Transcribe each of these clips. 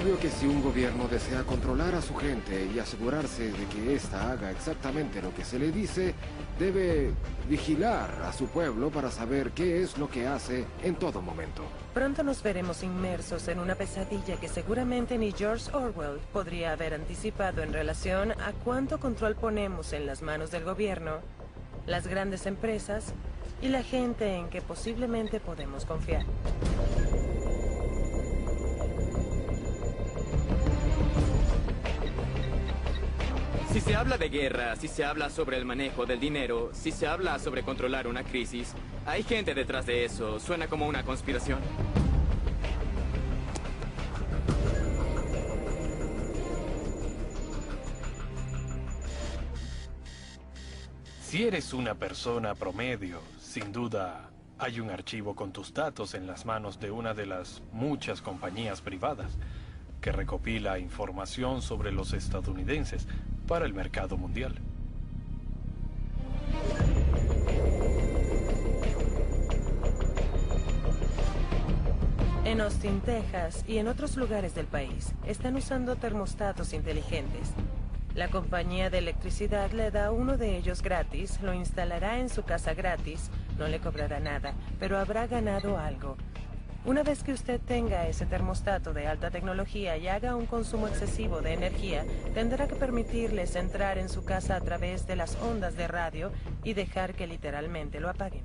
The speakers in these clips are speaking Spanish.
obvio que si un gobierno desea controlar a su gente y asegurarse de que ésta haga exactamente lo que se le dice, debe vigilar a su pueblo para saber qué es lo que hace en todo momento. Pronto nos veremos inmersos en una pesadilla que seguramente ni George Orwell podría haber anticipado en relación a cuánto control ponemos en las manos del gobierno, las grandes empresas y la gente en que posiblemente podemos confiar. Si se habla de guerra, si se habla sobre el manejo del dinero, si se habla sobre controlar una crisis, hay gente detrás de eso. Suena como una conspiración. Si eres una persona promedio, sin duda hay un archivo con tus datos en las manos de una de las muchas compañías privadas que recopila información sobre los estadounidenses para el mercado mundial. En Austin, Texas y en otros lugares del país están usando termostatos inteligentes. La compañía de electricidad le da uno de ellos gratis, lo instalará en su casa gratis, no le cobrará nada, pero habrá ganado algo. Una vez que usted tenga ese termostato de alta tecnología y haga un consumo excesivo de energía, tendrá que permitirles entrar en su casa a través de las ondas de radio y dejar que literalmente lo apaguen.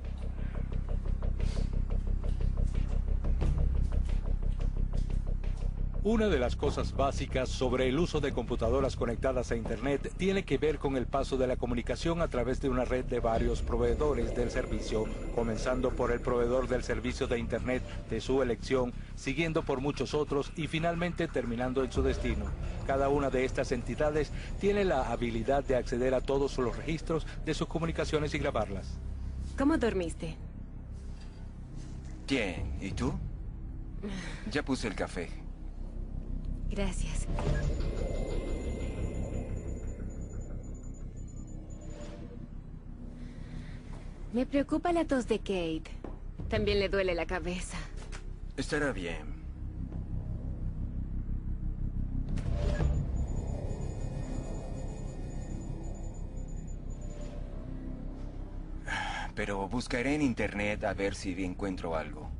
Una de las cosas básicas sobre el uso de computadoras conectadas a Internet tiene que ver con el paso de la comunicación a través de una red de varios proveedores del servicio, comenzando por el proveedor del servicio de Internet de su elección, siguiendo por muchos otros y finalmente terminando en su destino. Cada una de estas entidades tiene la habilidad de acceder a todos los registros de sus comunicaciones y grabarlas. ¿Cómo dormiste? Bien, ¿y tú? Ya puse el café. Gracias. Me preocupa la tos de Kate. También le duele la cabeza. Estará bien. Pero buscaré en internet a ver si encuentro algo.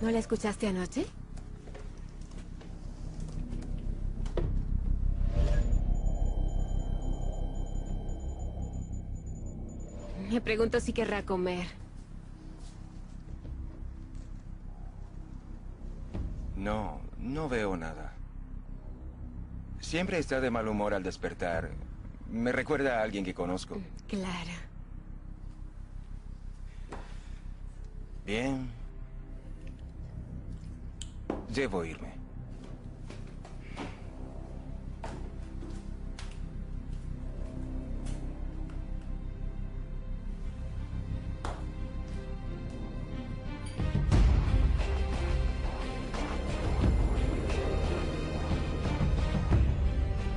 ¿No la escuchaste anoche? Me pregunto si querrá comer. No veo nada. Siempre está de mal humor al despertar. Me recuerda a alguien que conozco. Clara. Bien. Debo irme.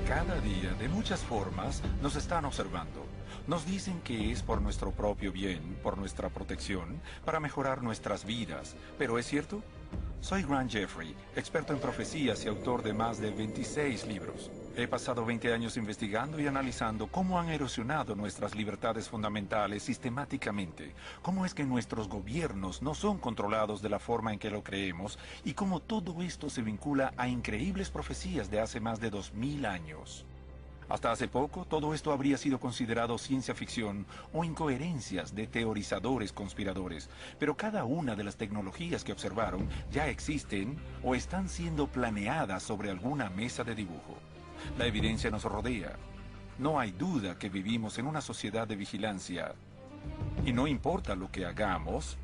Cada día, de muchas formas, nos están observando. Nos dicen que es por nuestro propio bien, por nuestra protección, para mejorar nuestras vidas. ¿Pero es cierto? Soy Grant Jeffrey, experto en profecías y autor de más de 26 libros. He pasado 20 años investigando y analizando cómo han erosionado nuestras libertades fundamentales sistemáticamente, cómo es que nuestros gobiernos no son controlados de la forma en que lo creemos y cómo todo esto se vincula a increíbles profecías de hace más de 2000 años. Hasta hace poco, todo esto habría sido considerado ciencia ficción o incoherencias de teorizadores conspiradores, pero cada una de las tecnologías que observaron ya existen o están siendo planeadas sobre alguna mesa de dibujo. La evidencia nos rodea. No hay duda que vivimos en una sociedad de vigilancia. Y no importa lo que hagamos,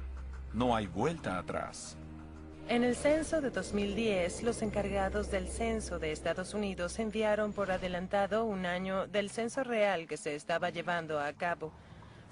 no hay vuelta atrás. En el censo de 2010, los encargados del censo de Estados Unidos enviaron por adelantado un año del censo real que se estaba llevando a cabo.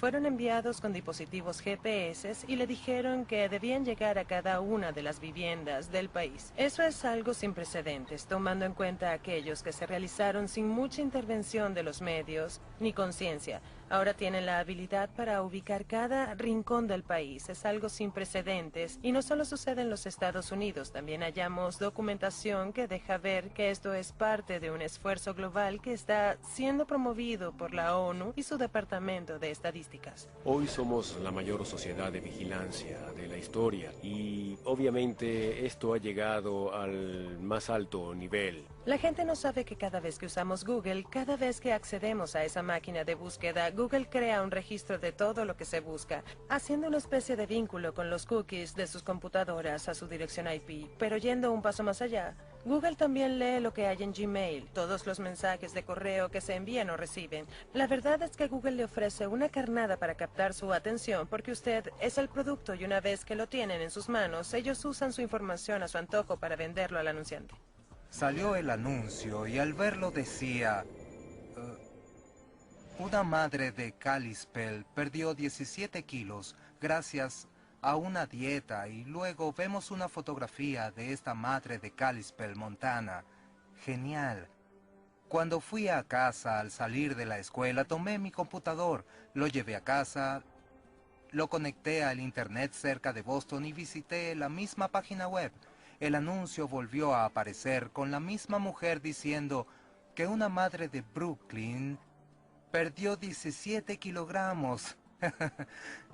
fueron enviados con dispositivos GPS y le dijeron que debían llegar a cada una de las viviendas del país. Eso es algo sin precedentes, tomando en cuenta aquellos que se realizaron sin mucha intervención de los medios ni conciencia. Ahora tienen la habilidad para ubicar cada rincón del país. Es algo sin precedentes y no solo sucede en los Estados Unidos. También hallamos documentación que deja ver que esto es parte de un esfuerzo global que está siendo promovido por la ONU y su Departamento de Estadísticas. Hoy somos la mayor sociedad de vigilancia de la historia y obviamente esto ha llegado al más alto nivel. La gente no sabe que cada vez que usamos Google, cada vez que accedemos a esa máquina de búsqueda, Google crea un registro de todo lo que se busca, haciendo una especie de vínculo con los cookies de sus computadoras a su dirección IP. Pero yendo un paso más allá, Google también lee lo que hay en Gmail, todos los mensajes de correo que se envían o reciben. La verdad es que Google le ofrece una carnada para captar su atención porque usted es el producto y una vez que lo tienen en sus manos, ellos usan su información a su antojo para venderlo al anunciante. Salió el anuncio y al verlo decía... una madre de Kalispell perdió 17 kilos gracias a una dieta y luego vemos una fotografía de esta madre de Kalispell, Montana. Genial. Cuando fui a casa al salir de la escuela, tomé mi computador, lo llevé a casa, lo conecté al internet cerca de Boston y visité la misma página web. El anuncio volvió a aparecer con la misma mujer diciendo que una madre de Brooklyn perdió 17 kilogramos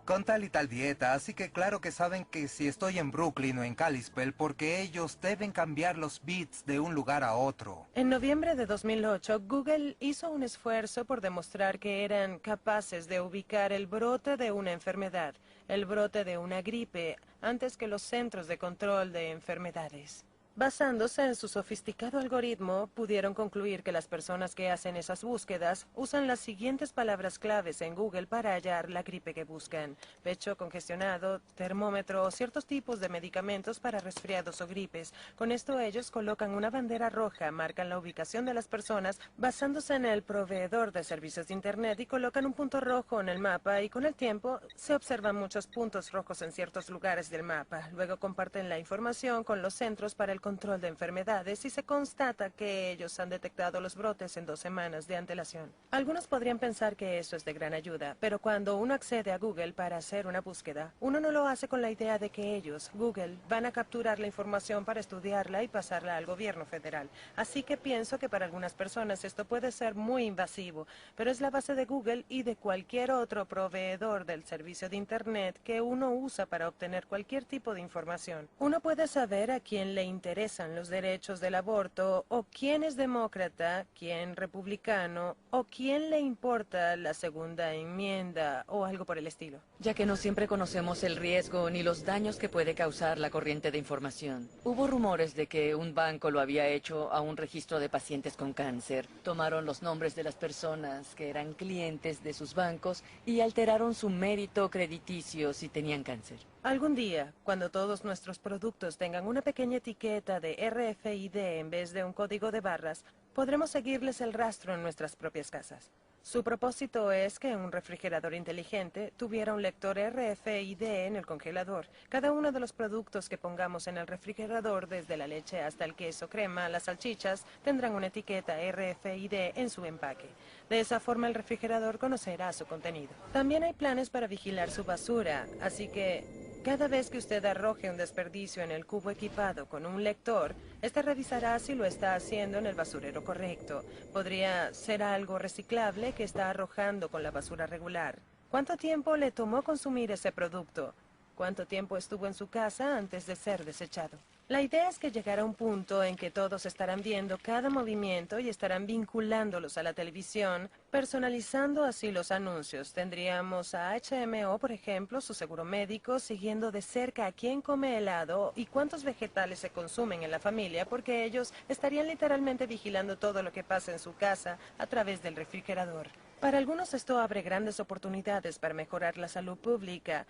con tal y tal dieta, así que claro que saben que si estoy en Brooklyn o en Kalispell, porque ellos deben cambiar los bits de un lugar a otro. En noviembre de 2008, Google hizo un esfuerzo por demostrar que eran capaces de ubicar el brote de una enfermedad, el brote de una gripe, antes que los Centros de Control de Enfermedades. Basándose en su sofisticado algoritmo, pudieron concluir que las personas que hacen esas búsquedas usan las siguientes palabras claves en Google para hallar la gripe que buscan: pecho congestionado, termómetro o ciertos tipos de medicamentos para resfriados o gripes. Con esto ellos colocan una bandera roja, marcan la ubicación de las personas basándose en el proveedor de servicios de Internet y colocan un punto rojo en el mapa y con el tiempo se observan muchos puntos rojos en ciertos lugares del mapa. Luego comparten la información con los centros para el control de enfermedades y se constata que ellos han detectado los brotes en 2 semanas de antelación. Algunos podrían pensar que eso es de gran ayuda, pero cuando uno accede a Google para hacer una búsqueda, uno no lo hace con la idea de que ellos, Google, van a capturar la información para estudiarla y pasarla al gobierno federal. Así que pienso que para algunas personas esto puede ser muy invasivo, pero es la base de Google y de cualquier otro proveedor del servicio de Internet que uno usa para obtener cualquier tipo de información. Uno puede saber a quién le interesan los derechos del aborto, o quién es demócrata, quién republicano, o quién le importa la segunda enmienda, o algo por el estilo. Ya que no siempre conocemos el riesgo ni los daños que puede causar la corriente de información. Hubo rumores de que un banco lo había hecho a un registro de pacientes con cáncer. Tomaron los nombres de las personas que eran clientes de sus bancos y alteraron su mérito crediticio si tenían cáncer. Algún día, cuando todos nuestros productos tengan una pequeña etiqueta de RFID en vez de un código de barras, podremos seguirles el rastro en nuestras propias casas. Su propósito es que un refrigerador inteligente tuviera un lector RFID en el congelador. Cada uno de los productos que pongamos en el refrigerador, desde la leche hasta el queso, crema, las salchichas, tendrán una etiqueta RFID en su empaque. De esa forma el refrigerador conocerá su contenido. También hay planes para vigilar su basura, así que cada vez que usted arroje un desperdicio en el cubo equipado con un lector, este revisará si lo está haciendo en el basurero correcto. Podría ser algo reciclable que está arrojando con la basura regular. ¿Cuánto tiempo le tomó consumir ese producto? ¿Cuánto tiempo estuvo en su casa antes de ser desechado? La idea es que llegará un punto en que todos estarán viendo cada movimiento y estarán vinculándolos a la televisión, personalizando así los anuncios. Tendríamos a HMO, por ejemplo, su seguro médico, siguiendo de cerca a quién come helado y cuántos vegetales se consumen en la familia, porque ellos estarían literalmente vigilando todo lo que pasa en su casa a través del refrigerador. Para algunos esto abre grandes oportunidades para mejorar la salud pública.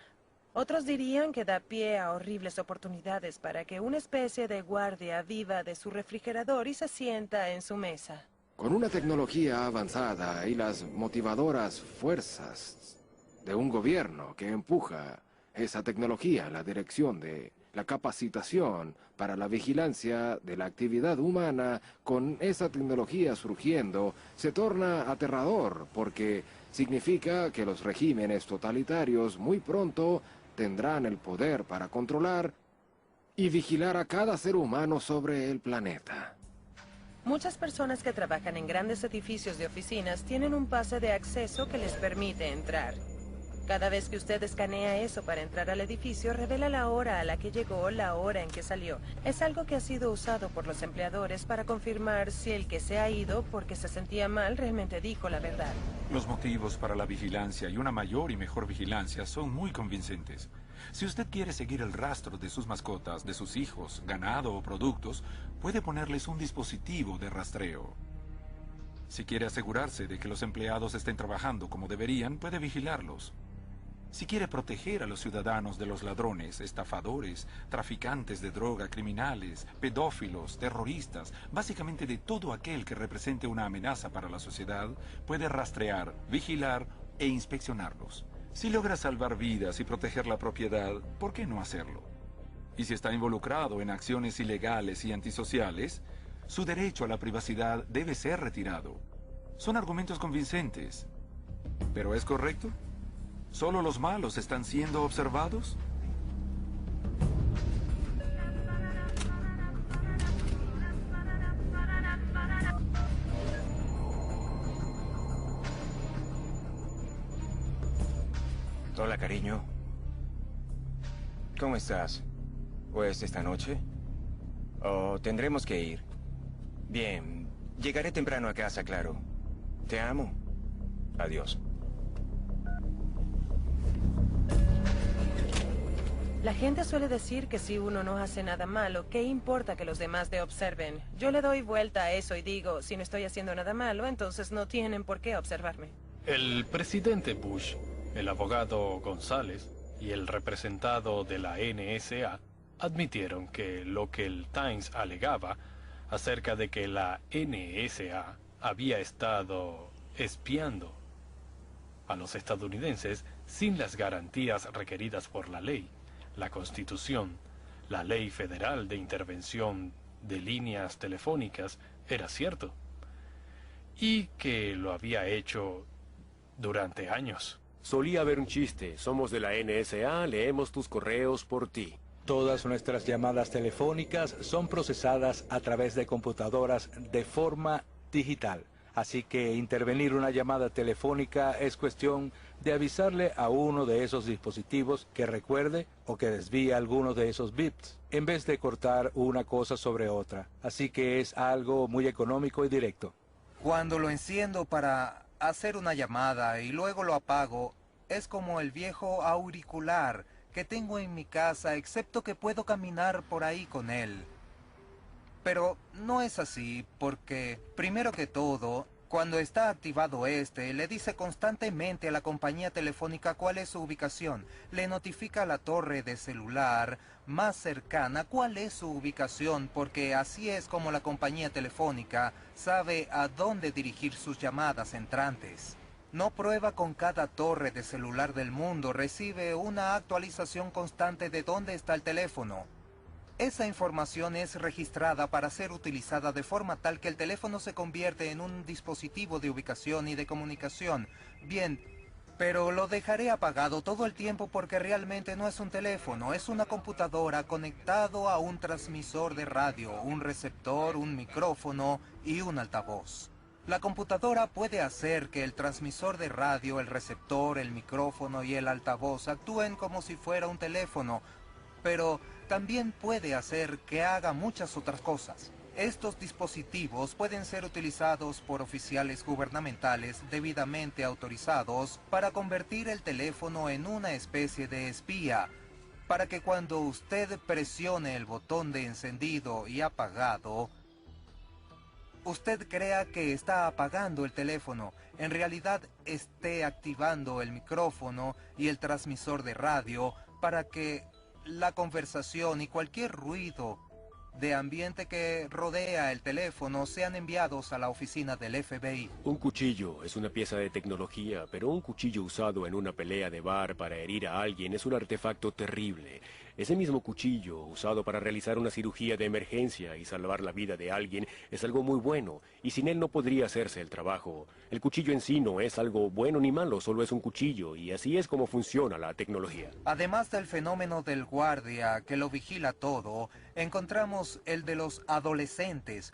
Otros dirían que da pie a horribles oportunidades para que una especie de guardia viva de su refrigerador y se sienta en su mesa. Con una tecnología avanzada y las motivadoras fuerzas de un gobierno que empuja esa tecnología en la dirección de la capacitación para la vigilancia de la actividad humana, con esa tecnología surgiendo, se torna aterrador porque significa que los regímenes totalitarios muy pronto tendrán el poder para controlar y vigilar a cada ser humano sobre el planeta. Muchas personas que trabajan en grandes edificios de oficinas tienen un pase de acceso que les permite entrar. Cada vez que usted escanea eso para entrar al edificio, revela la hora a la que llegó, la hora en que salió. Es algo que ha sido usado por los empleadores para confirmar si el que se ha ido porque se sentía mal realmente dijo la verdad. Los motivos para la vigilancia y una mayor y mejor vigilancia son muy convincentes. Si usted quiere seguir el rastro de sus mascotas, de sus hijos, ganado o productos, puede ponerles un dispositivo de rastreo. Si quiere asegurarse de que los empleados estén trabajando como deberían, puede vigilarlos. Si quiere proteger a los ciudadanos de los ladrones, estafadores, traficantes de droga, criminales, pedófilos, terroristas, básicamente de todo aquel que represente una amenaza para la sociedad, puede rastrear, vigilar e inspeccionarlos. Si logra salvar vidas y proteger la propiedad, ¿por qué no hacerlo? Y si está involucrado en acciones ilegales y antisociales, su derecho a la privacidad debe ser retirado. Son argumentos convincentes. ¿Pero es correcto? ¿Solo los malos están siendo observados? Hola, cariño. ¿Cómo estás? ¿Pues esta noche? ¿O tendremos que ir? Bien, llegaré temprano a casa, claro. Te amo. Adiós. La gente suele decir que si uno no hace nada malo, ¿qué importa que los demás te observen? Yo le doy vuelta a eso y digo, si no estoy haciendo nada malo, entonces no tienen por qué observarme. El presidente Bush, el abogado González y el representado de la NSA admitieron que lo que el Times alegaba acerca de que la NSA había estado espiando a los estadounidenses sin las garantías requeridas por la ley, la Constitución, la Ley Federal de Intervención de Líneas Telefónicas, era cierto, y que lo había hecho durante años. Solía haber un chiste. Somos de la NSA, leemos tus correos por ti. Todas nuestras llamadas telefónicas son procesadas a través de computadoras de forma digital. Así que intervenir una llamada telefónica es cuestión de avisarle a uno de esos dispositivos que recuerde o que desvíe alguno de esos bits, en vez de cortar una cosa sobre otra. Así que es algo muy económico y directo. Cuando lo enciendo para hacer una llamada y luego lo apago, es como el viejo auricular que tengo en mi casa, excepto que puedo caminar por ahí con él. Pero no es así porque, primero que todo, cuando está activado le dice constantemente a la compañía telefónica cuál es su ubicación. Le notifica a la torre de celular más cercana cuál es su ubicación, porque así es como la compañía telefónica sabe a dónde dirigir sus llamadas entrantes. No prueba con cada torre de celular del mundo, recibe una actualización constante de dónde está el teléfono. Esa información es registrada para ser utilizada de forma tal que el teléfono se convierte en un dispositivo de ubicación y de comunicación. Bien, pero lo dejaré apagado todo el tiempo porque realmente no es un teléfono, es una computadora conectado a un transmisor de radio, un receptor, un micrófono y un altavoz. La computadora puede hacer que el transmisor de radio, el receptor, el micrófono y el altavoz actúen como si fuera un teléfono, pero también puede hacer que haga muchas otras cosas. Estos dispositivos pueden ser utilizados por oficiales gubernamentales debidamente autorizados para convertir el teléfono en una especie de espía, para que cuando usted presione el botón de encendido y apagado, usted crea que está apagando el teléfono, en realidad esté activando el micrófono y el transmisor de radio para que la conversación y cualquier ruido de ambiente que rodea el teléfono sean enviados a la oficina del FBI. Un cuchillo es una pieza de tecnología, pero un cuchillo usado en una pelea de bar para herir a alguien es un artefacto terrible. Ese mismo cuchillo, usado para realizar una cirugía de emergencia y salvar la vida de alguien, es algo muy bueno, y sin él no podría hacerse el trabajo. El cuchillo en sí no es algo bueno ni malo, solo es un cuchillo, y así es como funciona la tecnología. Además del fenómeno del guardia que lo vigila todo, encontramos el de los adolescentes,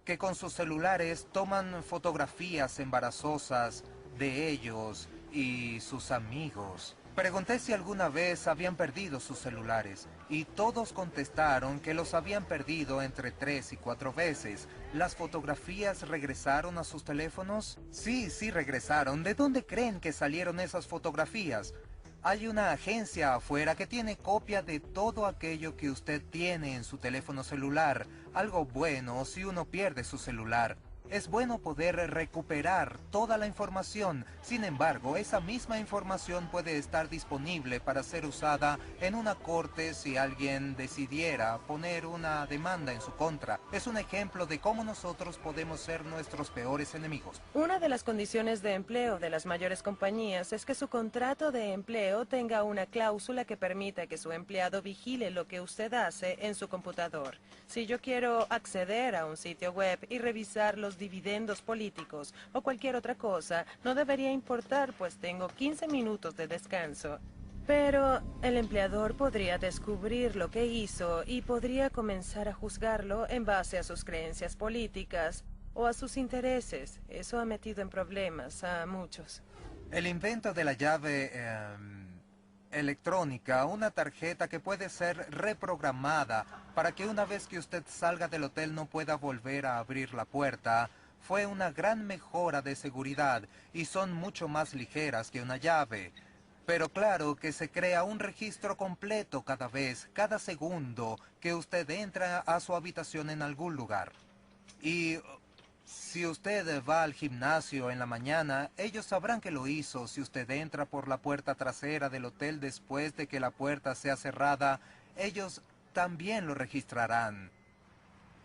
que con sus celulares toman fotografías embarazosas de ellos y sus amigos. Pregunté si alguna vez habían perdido sus celulares, y todos contestaron que los habían perdido entre 3 y 4 veces. ¿Las fotografías regresaron a sus teléfonos? Sí regresaron. ¿De dónde creen que salieron esas fotografías? Hay una agencia afuera que tiene copia de todo aquello que usted tiene en su teléfono celular. Algo bueno si uno pierde su celular. Es bueno poder recuperar toda la información. Sin embargo, esa misma información puede estar disponible para ser usada en una corte si alguien decidiera poner una demanda en su contra. Es un ejemplo de cómo nosotros podemos ser nuestros peores enemigos. Una de las condiciones de empleo de las mayores compañías es que su contrato de empleo tenga una cláusula que permita que su empleado vigile lo que usted hace en su computador. Si yo quiero acceder a un sitio web y revisar los dividendos políticos o cualquier otra cosa, no debería importar, pues tengo 15 minutos de descanso. Pero el empleador podría descubrir lo que hizo y podría comenzar a juzgarlo en base a sus creencias políticas o a sus intereses. Eso ha metido en problemas a muchos. El invento de la llave electrónica, una tarjeta que puede ser reprogramada para que una vez que usted salga del hotel no pueda volver a abrir la puerta, fue una gran mejora de seguridad y son mucho más ligeras que una llave. Pero claro que se crea un registro completo cada segundo que usted entra a su habitación en algún lugar. Y si usted va al gimnasio en la mañana, ellos sabrán que lo hizo. Si usted entra por la puerta trasera del hotel después de que la puerta sea cerrada, ellos también lo registrarán.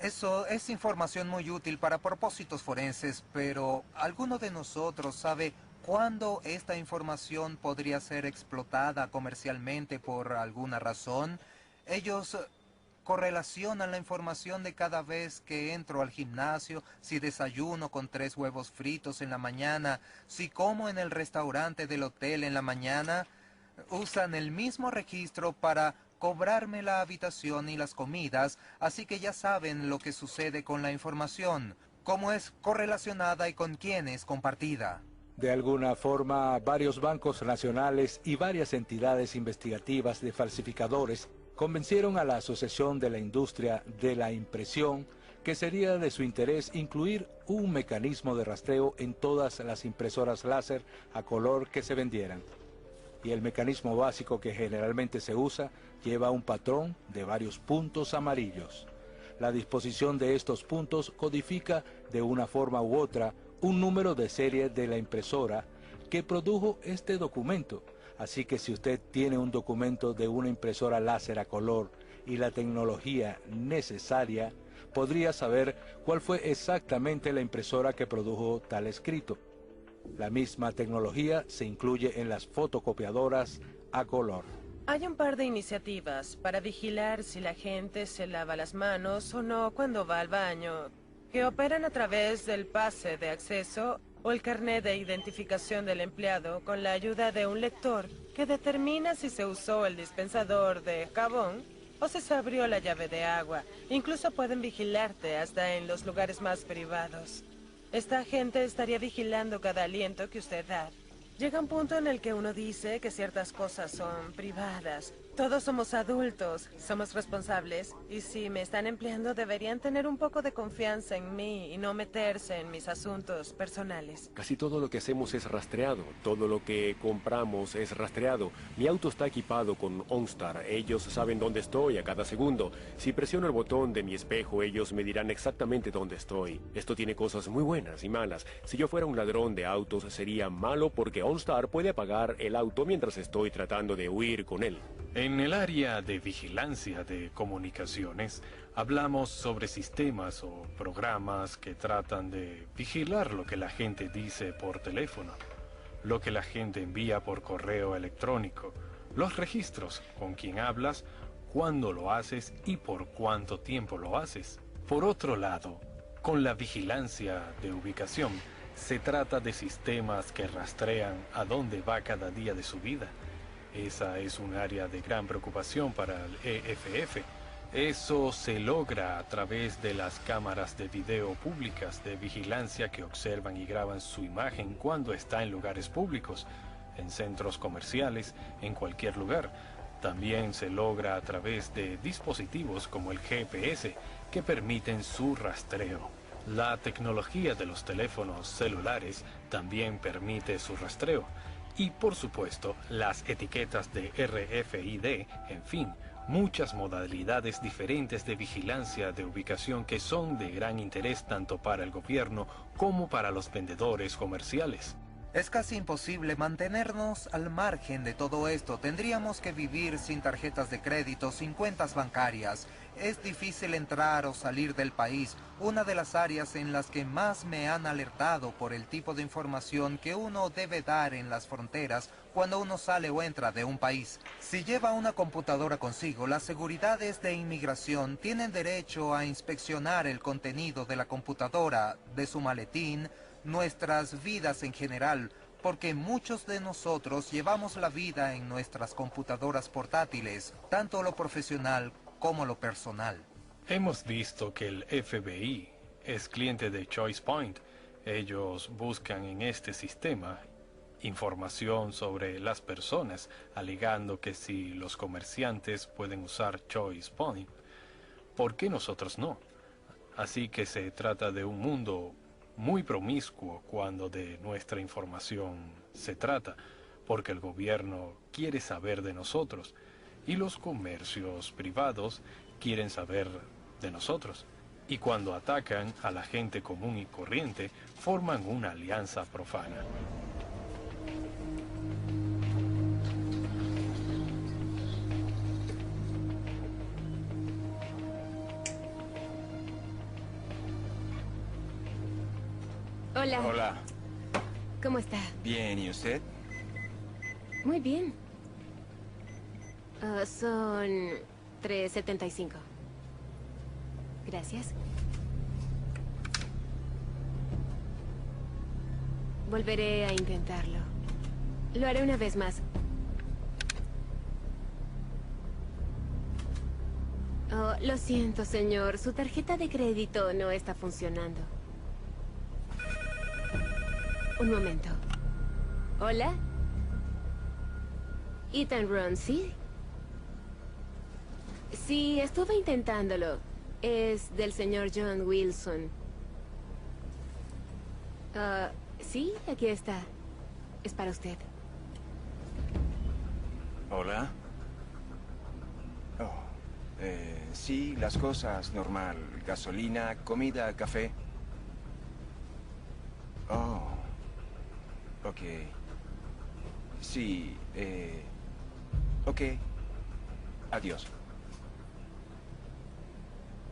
Eso es información muy útil para propósitos forenses, pero ¿alguno de nosotros sabe cuándo esta información podría ser explotada comercialmente por alguna razón? Ellos correlacionan la información de cada vez que entro al gimnasio, si desayuno con 3 huevos fritos en la mañana, si como en el restaurante del hotel en la mañana. Usan el mismo registro para cobrarme la habitación y las comidas, así que ya saben lo que sucede con la información, cómo es correlacionada y con quién es compartida. De alguna forma, varios bancos nacionales y varias entidades investigativas de falsificadores convencieron a la Asociación de la Industria de la Impresión que sería de su interés incluir un mecanismo de rastreo en todas las impresoras láser a color que se vendieran. Y el mecanismo básico que generalmente se usa lleva un patrón de varios puntos amarillos. La disposición de estos puntos codifica de una forma u otra un número de serie de la impresora que produjo este documento. Así que si usted tiene un documento de una impresora láser a color y la tecnología necesaria, podría saber cuál fue exactamente la impresora que produjo tal escrito. La misma tecnología se incluye en las fotocopiadoras a color. Hay un par de iniciativas para vigilar si la gente se lava las manos o no cuando va al baño, que operan a través del pase de acceso o el carnet de identificación del empleado con la ayuda de un lector que determina si se usó el dispensador de jabón o si se abrió la llave de agua. Incluso pueden vigilarte hasta en los lugares más privados. Esta gente estaría vigilando cada aliento que usted da. Llega un punto en el que uno dice que ciertas cosas son privadas. Todos somos adultos, somos responsables, y si me están empleando deberían tener un poco de confianza en mí y no meterse en mis asuntos personales. Casi todo lo que hacemos es rastreado, todo lo que compramos es rastreado. Mi auto está equipado con OnStar, ellos saben dónde estoy a cada segundo. Si presiono el botón de mi espejo, ellos me dirán exactamente dónde estoy. Esto tiene cosas muy buenas y malas. Si yo fuera un ladrón de autos sería malo porque OnStar puede apagar el auto mientras estoy tratando de huir con él. En el área de vigilancia de comunicaciones, hablamos sobre sistemas o programas que tratan de vigilar lo que la gente dice por teléfono, lo que la gente envía por correo electrónico, los registros, con quién hablas, cuándo lo haces y por cuánto tiempo lo haces. Por otro lado, con la vigilancia de ubicación, se trata de sistemas que rastrean a dónde va cada día de su vida. Esa es un área de gran preocupación para el EFF. Eso se logra a través de las cámaras de video públicas de vigilancia que observan y graban su imagen cuando está en lugares públicos, en centros comerciales, en cualquier lugar. También se logra a través de dispositivos como el GPS que permiten su rastreo. La tecnología de los teléfonos celulares también permite su rastreo. Y por supuesto, las etiquetas de RFID, en fin, muchas modalidades diferentes de vigilancia de ubicación que son de gran interés tanto para el gobierno como para los vendedores comerciales. Es casi imposible mantenernos al margen de todo esto. Tendríamos que vivir sin tarjetas de crédito, sin cuentas bancarias. Es difícil entrar o salir del país. Una de las áreas en las que más me han alertado por el tipo de información que uno debe dar en las fronteras cuando uno sale o entra de un país. Si lleva una computadora consigo, las seguridades de inmigración tienen derecho a inspeccionar el contenido de la computadora, de su maletín, nuestras vidas en general, porque muchos de nosotros llevamos la vida en nuestras computadoras portátiles, tanto lo profesional como lo personal. Hemos visto que el FBI es cliente de ChoicePoint. Ellos buscan en este sistema información sobre las personas, alegando que si los comerciantes pueden usar ChoicePoint, ¿por qué nosotros no? Así que se trata de un mundo muy promiscuo cuando de nuestra información se trata, porque el gobierno quiere saber de nosotros y los comercios privados quieren saber de nosotros. Y cuando atacan a la gente común y corriente, forman una alianza profana. Hola. Hola. ¿Cómo está? Bien, ¿y usted? Muy bien. Son 3.75. Gracias. Volveré a intentarlo. Lo haré una vez más. Oh, lo siento, señor. Su tarjeta de crédito no está funcionando. Un momento. ¿Hola? Ethan Ron, ¿sí? Sí, estuve intentándolo. Es del señor John Wilson. Sí, aquí está. Es para usted. Hola. Oh, sí, las cosas normal. Gasolina, comida, café. Oh. Ok. Sí, ok. Adiós.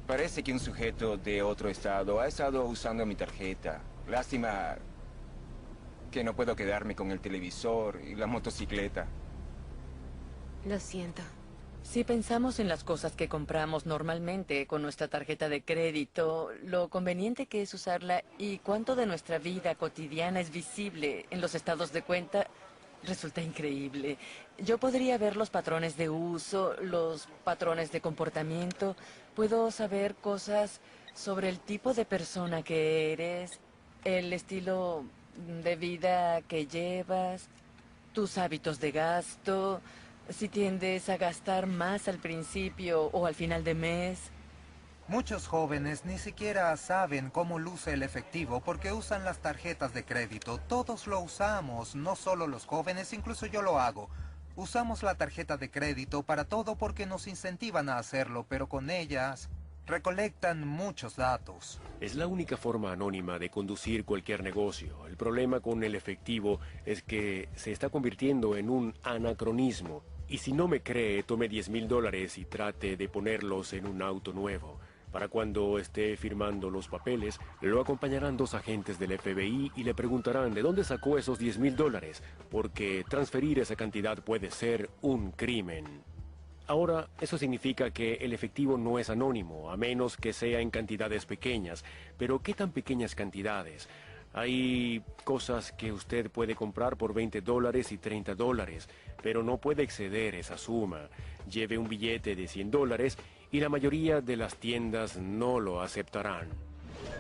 Parece que un sujeto de otro estado ha estado usando mi tarjeta. Lástima que no puedo quedarme con el televisor y la motocicleta. Lo siento. Si pensamos en las cosas que compramos normalmente con nuestra tarjeta de crédito, lo conveniente que es usarla y cuánto de nuestra vida cotidiana es visible en los estados de cuenta, resulta increíble. Yo podría ver los patrones de uso, los patrones de comportamiento. Puedo saber cosas sobre el tipo de persona que eres, el estilo de vida que llevas, tus hábitos de gasto, si tiendes a gastar más al principio o al final de mes. Muchos jóvenes ni siquiera saben cómo luce el efectivo porque usan las tarjetas de crédito. Todos lo usamos, no solo los jóvenes, incluso yo lo hago. Usamos la tarjeta de crédito para todo porque nos incentivan a hacerlo, pero con ellas Recolectan muchos datos. Es la única forma anónima de conducir cualquier negocio. El problema con el efectivo es que se está convirtiendo en un anacronismo. Y si no me cree, tome $10,000 y trate de ponerlos en un auto nuevo. Para cuando esté firmando los papeles, lo acompañarán 2 agentes del FBI y le preguntarán de dónde sacó esos $10,000, porque transferir esa cantidad puede ser un crimen. Ahora, eso significa que el efectivo no es anónimo, a menos que sea en cantidades pequeñas. Pero, ¿qué tan pequeñas cantidades? Hay cosas que usted puede comprar por $20 y $30, pero no puede exceder esa suma. Lleve un billete de $100 y la mayoría de las tiendas no lo aceptarán.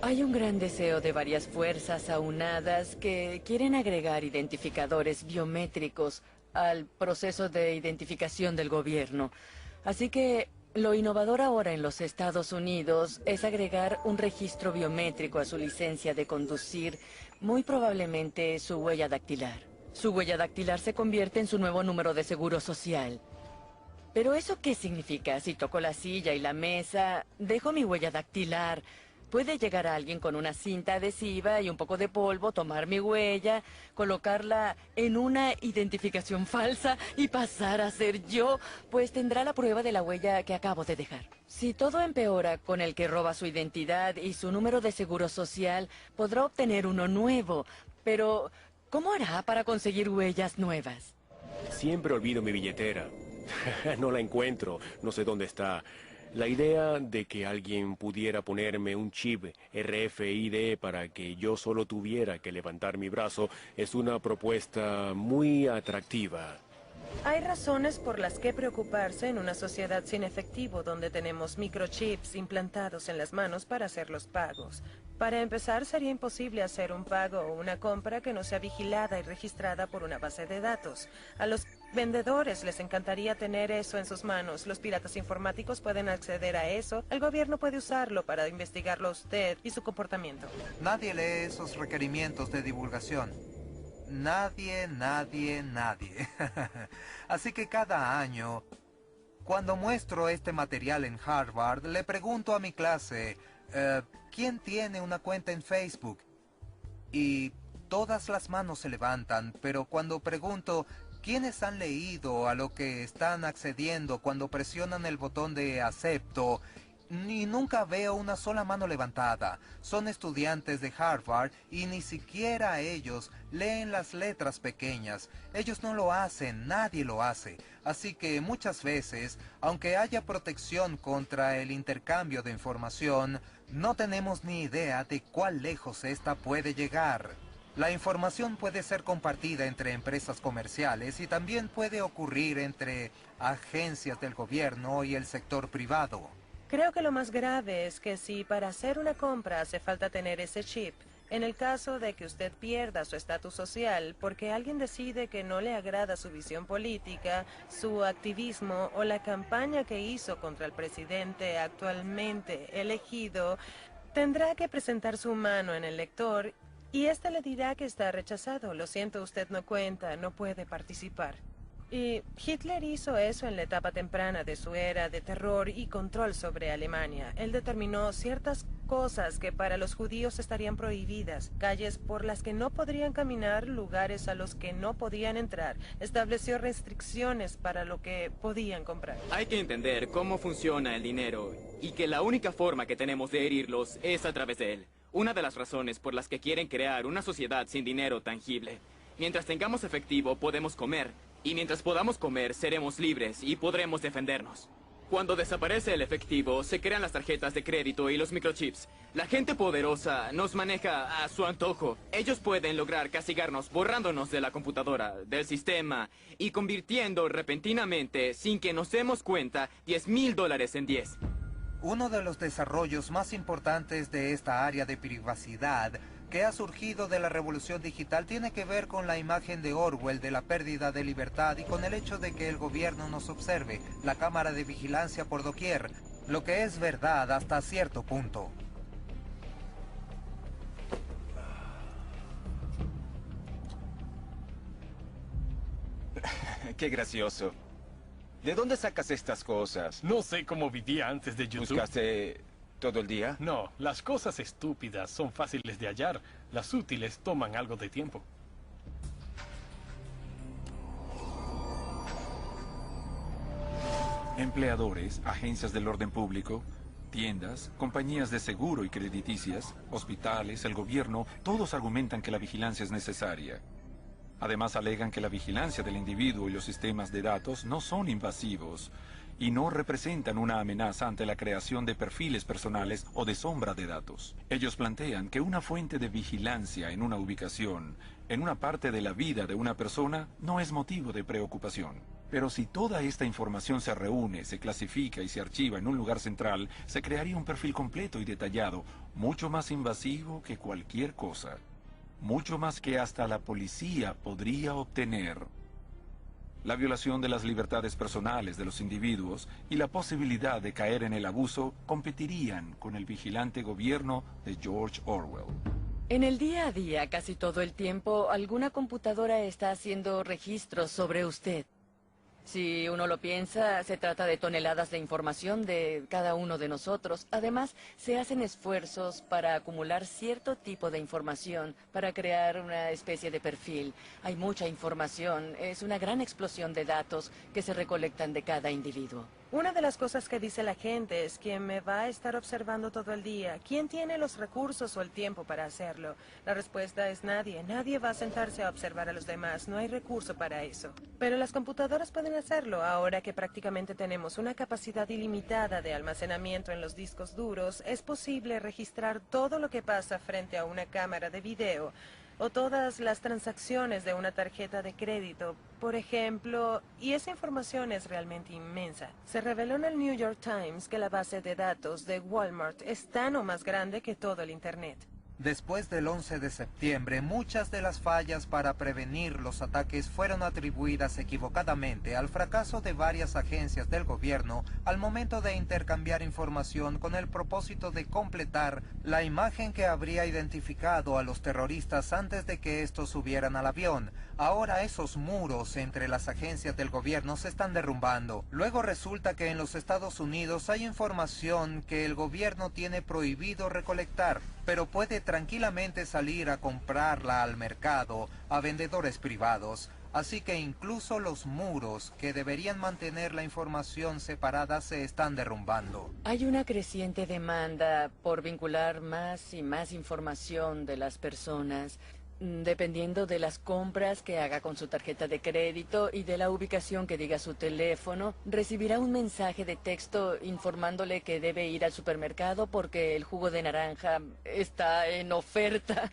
Hay un gran deseo de varias fuerzas aunadas que quieren agregar identificadores biométricos al proceso de identificación del gobierno. Así que lo innovador ahora en los Estados Unidos es agregar un registro biométrico a su licencia de conducir, muy probablemente su huella dactilar. Su huella dactilar se convierte en su nuevo número de seguro social. ¿Pero eso qué significa? Si toco la silla y la mesa, dejo mi huella dactilar. Puede llegar alguien con una cinta adhesiva y un poco de polvo, tomar mi huella, colocarla en una identificación falsa y pasar a ser yo, pues tendrá la prueba de la huella que acabo de dejar. Si todo empeora con el que roba su identidad y su número de seguro social, podrá obtener uno nuevo. Pero, ¿cómo hará para conseguir huellas nuevas? Siempre olvido mi billetera. No la encuentro, no sé dónde está. La idea de que alguien pudiera ponerme un chip RFID para que yo solo tuviera que levantar mi brazo es una propuesta muy atractiva. Hay razones por las que preocuparse en una sociedad sin efectivo donde tenemos microchips implantados en las manos para hacer los pagos. Para empezar, sería imposible hacer un pago o una compra que no sea vigilada y registrada por una base de datos. A los vendedores les encantaría tener eso en sus manos. Los piratas informáticos pueden acceder a eso. El gobierno puede usarlo para investigarlo a usted y su comportamiento. Nadie lee esos requerimientos de divulgación. Nadie. Así que cada año, cuando muestro este material en Harvard, le pregunto a mi clase, ¿quién tiene una cuenta en Facebook? Y todas las manos se levantan, pero cuando pregunto, ¿quiénes han leído a lo que están accediendo cuando presionan el botón de acepto? Y nunca veo una sola mano levantada. Son estudiantes de Harvard y ni siquiera ellos leen las letras pequeñas. Ellos no lo hacen, nadie lo hace. Así que muchas veces, aunque haya protección contra el intercambio de información, no tenemos ni idea de cuán lejos esta puede llegar. La información puede ser compartida entre empresas comerciales y también puede ocurrir entre agencias del gobierno y el sector privado. Creo que lo más grave es que si para hacer una compra hace falta tener ese chip, en el caso de que usted pierda su estatus social porque alguien decide que no le agrada su visión política, su activismo o la campaña que hizo contra el presidente actualmente elegido, tendrá que presentar su mano en el lector y éste le dirá que está rechazado. Lo siento, usted no cuenta, no puede participar. Y Hitler hizo eso en la etapa temprana de su era de terror y control sobre Alemania. Él determinó ciertas cosas que para los judíos estarían prohibidas, calles por las que no podrían caminar, lugares a los que no podían entrar. Estableció restricciones para lo que podían comprar. Hay que entender cómo funciona el dinero y que la única forma que tenemos de herirlos es a través de él. Una de las razones por las que quieren crear una sociedad sin dinero tangible. Mientras tengamos efectivo, podemos comer. Y mientras podamos comer, seremos libres y podremos defendernos. Cuando desaparece el efectivo, se crean las tarjetas de crédito y los microchips. La gente poderosa nos maneja a su antojo. Ellos pueden lograr castigarnos borrándonos de la computadora, del sistema y convirtiendo repentinamente, sin que nos demos cuenta, $10,000 en 10. Uno de los desarrollos más importantes de esta área de privacidad que ha surgido de la revolución digital tiene que ver con la imagen de Orwell de la pérdida de libertad y con el hecho de que el gobierno nos observe, la cámara de vigilancia por doquier, lo que es verdad hasta cierto punto. Qué gracioso. ¿De dónde sacas estas cosas? No sé cómo vivía antes de YouTube. ¿Buscaste ¿Todo el día? No, las cosas estúpidas son fáciles de hallar. Las útiles toman algo de tiempo. Empleadores, agencias del orden público, tiendas, compañías de seguro y crediticias, hospitales, el gobierno, todos argumentan que la vigilancia es necesaria. Además, alegan que la vigilancia del individuo y los sistemas de datos no son invasivos y no representan una amenaza ante la creación de perfiles personales o de sombra de datos. Ellos plantean que una fuente de vigilancia en una ubicación, en una parte de la vida de una persona, no es motivo de preocupación. Pero si toda esta información se reúne, se clasifica y se archiva en un lugar central, se crearía un perfil completo y detallado, mucho más invasivo que cualquier cosa. Mucho más que hasta la policía podría obtener. La violación de las libertades personales de los individuos y la posibilidad de caer en el abuso competirían con el vigilante gobierno de George Orwell. En el día a día, casi todo el tiempo, alguna computadora está haciendo registros sobre usted. Si uno lo piensa, se trata de toneladas de información de cada uno de nosotros. Además, se hacen esfuerzos para acumular cierto tipo de información, para crear una especie de perfil. Hay mucha información, es una gran explosión de datos que se recolectan de cada individuo. Una de las cosas que dice la gente es quién me va a estar observando todo el día. ¿Quién tiene los recursos o el tiempo para hacerlo? La respuesta es nadie. Nadie va a sentarse a observar a los demás. No hay recurso para eso. Pero las computadoras pueden hacerlo. Ahora que prácticamente tenemos una capacidad ilimitada de almacenamiento en los discos duros, es posible registrar todo lo que pasa frente a una cámara de video o todas las transacciones de una tarjeta de crédito, por ejemplo, y esa información es realmente inmensa. Se reveló en el New York Times que la base de datos de Walmart es tan o más grande que todo el Internet. Después del 11 de septiembre, muchas de las fallas para prevenir los ataques fueron atribuidas equivocadamente al fracaso de varias agencias del gobierno al momento de intercambiar información con el propósito de completar la imagen que habría identificado a los terroristas antes de que estos subieran al avión. Ahora esos muros entre las agencias del gobierno se están derrumbando. Luego resulta que en los Estados Unidos hay información que el gobierno tiene prohibido recolectar, pero puede tranquilamente salir a comprarla al mercado, a vendedores privados. Así que incluso los muros que deberían mantener la información separada se están derrumbando. Hay una creciente demanda por vincular más y más información de las personas, dependiendo de las compras que haga con su tarjeta de crédito y de la ubicación que diga su teléfono. Recibirá un mensaje de texto informándole que debe ir al supermercado porque el jugo de naranja está en oferta.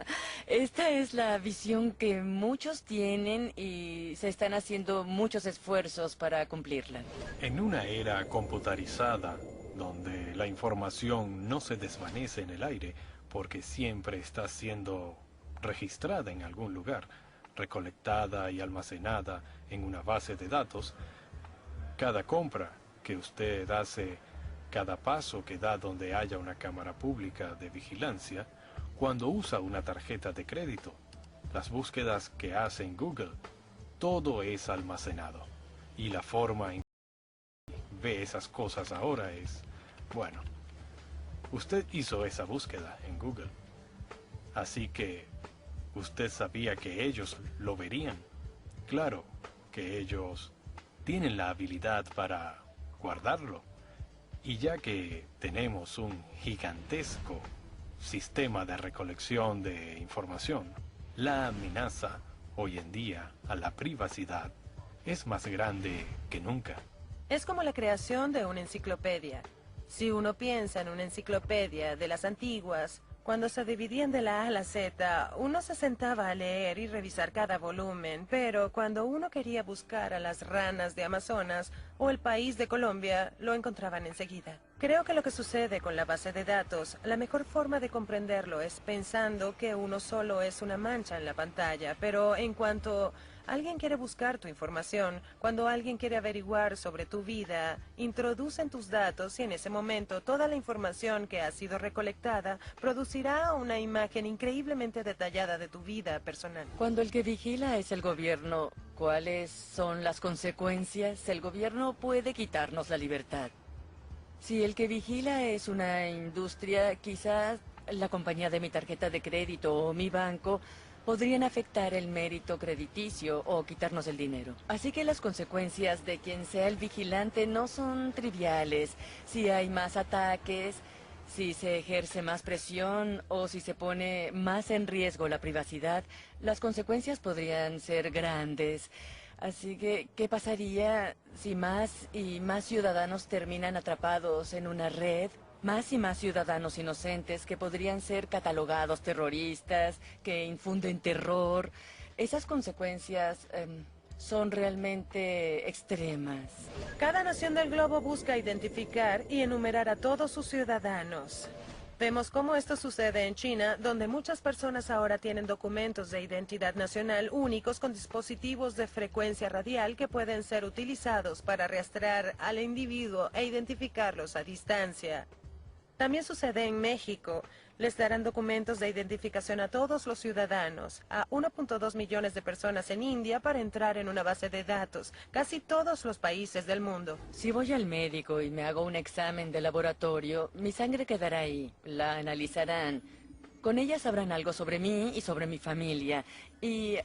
Esta es la visión que muchos tienen y se están haciendo muchos esfuerzos para cumplirla. En una era computarizada, donde la información no se desvanece en el aire porque siempre está siendo registrada en algún lugar, recolectada y almacenada en una base de datos, cada compra que usted hace, cada paso que da donde haya una cámara pública de vigilancia, cuando usa una tarjeta de crédito, las búsquedas que hace en Google, todo es almacenado. Y la forma en que ve esas cosas ahora es, bueno, usted hizo esa búsqueda en Google, así que usted sabía que ellos lo verían. Claro que ellos tienen la habilidad para guardarlo. Y ya que tenemos un gigantesco sistema de recolección de información, la amenaza hoy en día a la privacidad es más grande que nunca. Es como la creación de una enciclopedia. Si uno piensa en una enciclopedia de las antiguas, cuando se dividían de la A a la Z, uno se sentaba a leer y revisar cada volumen, pero cuando uno quería buscar a las ranas de Amazonas o el país de Colombia, lo encontraban enseguida. Creo que lo que sucede con la base de datos, la mejor forma de comprenderlo es pensando que uno solo es una mancha en la pantalla, pero en cuanto alguien quiere buscar tu información, cuando alguien quiere averiguar sobre tu vida, introducen tus datos y en ese momento toda la información que ha sido recolectada producirá una imagen increíblemente detallada de tu vida personal. Cuando el que vigila es el gobierno, ¿cuáles son las consecuencias? El gobierno puede quitarnos la libertad. Si el que vigila es una industria, quizás la compañía de mi tarjeta de crédito o mi banco podrían afectar el mérito crediticio o quitarnos el dinero. Así que las consecuencias de quien sea el vigilante no son triviales. Si hay más ataques, si se ejerce más presión o si se pone más en riesgo la privacidad, las consecuencias podrían ser grandes. Así que, ¿qué pasaría si más y más ciudadanos terminan atrapados en una red? Más y más ciudadanos inocentes que podrían ser catalogados terroristas, que infunden terror. Esas consecuencias son realmente extremas. Cada nación del globo busca identificar y enumerar a todos sus ciudadanos. Vemos cómo esto sucede en China, donde muchas personas ahora tienen documentos de identidad nacional únicos con dispositivos de frecuencia radial que pueden ser utilizados para rastrear al individuo e identificarlos a distancia. También sucede en México. Les darán documentos de identificación a todos los ciudadanos, a 1.2 millones de personas en India para entrar en una base de datos, casi todos los países del mundo. Si voy al médico y me hago un examen de laboratorio, mi sangre quedará ahí, la analizarán. Con ella sabrán algo sobre mí y sobre mi familia. Y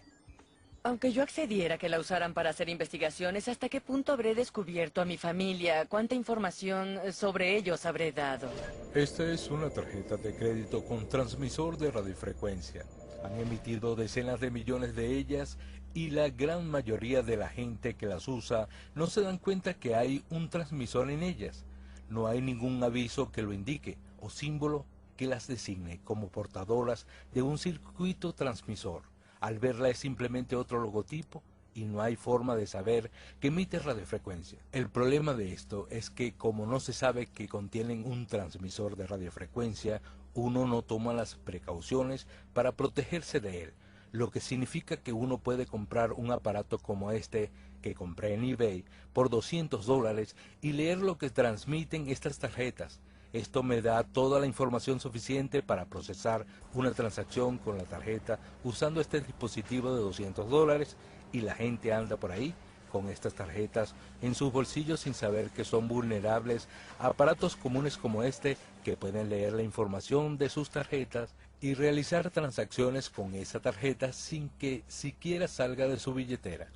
aunque yo accediera a que la usaran para hacer investigaciones, ¿hasta qué punto habré descubierto a mi familia? ¿Cuánta información sobre ellos habré dado? Esta es una tarjeta de crédito con transmisor de radiofrecuencia. Han emitido decenas de millones de ellas y la gran mayoría de la gente que las usa no se dan cuenta que hay un transmisor en ellas. No hay ningún aviso que lo indique o símbolo que las designe como portadoras de un circuito transmisor. Al verla es simplemente otro logotipo y no hay forma de saber que emite radiofrecuencia. El problema de esto es que como no se sabe que contienen un transmisor de radiofrecuencia, uno no toma las precauciones para protegerse de él, lo que significa que uno puede comprar un aparato como este que compré en eBay por $200 y leer lo que transmiten estas tarjetas. Esto me da toda la información suficiente para procesar una transacción con la tarjeta usando este dispositivo de $200 y la gente anda por ahí con estas tarjetas en sus bolsillos sin saber que son vulnerables a aparatos comunes como este que pueden leer la información de sus tarjetas y realizar transacciones con esa tarjeta sin que siquiera salga de su billetera.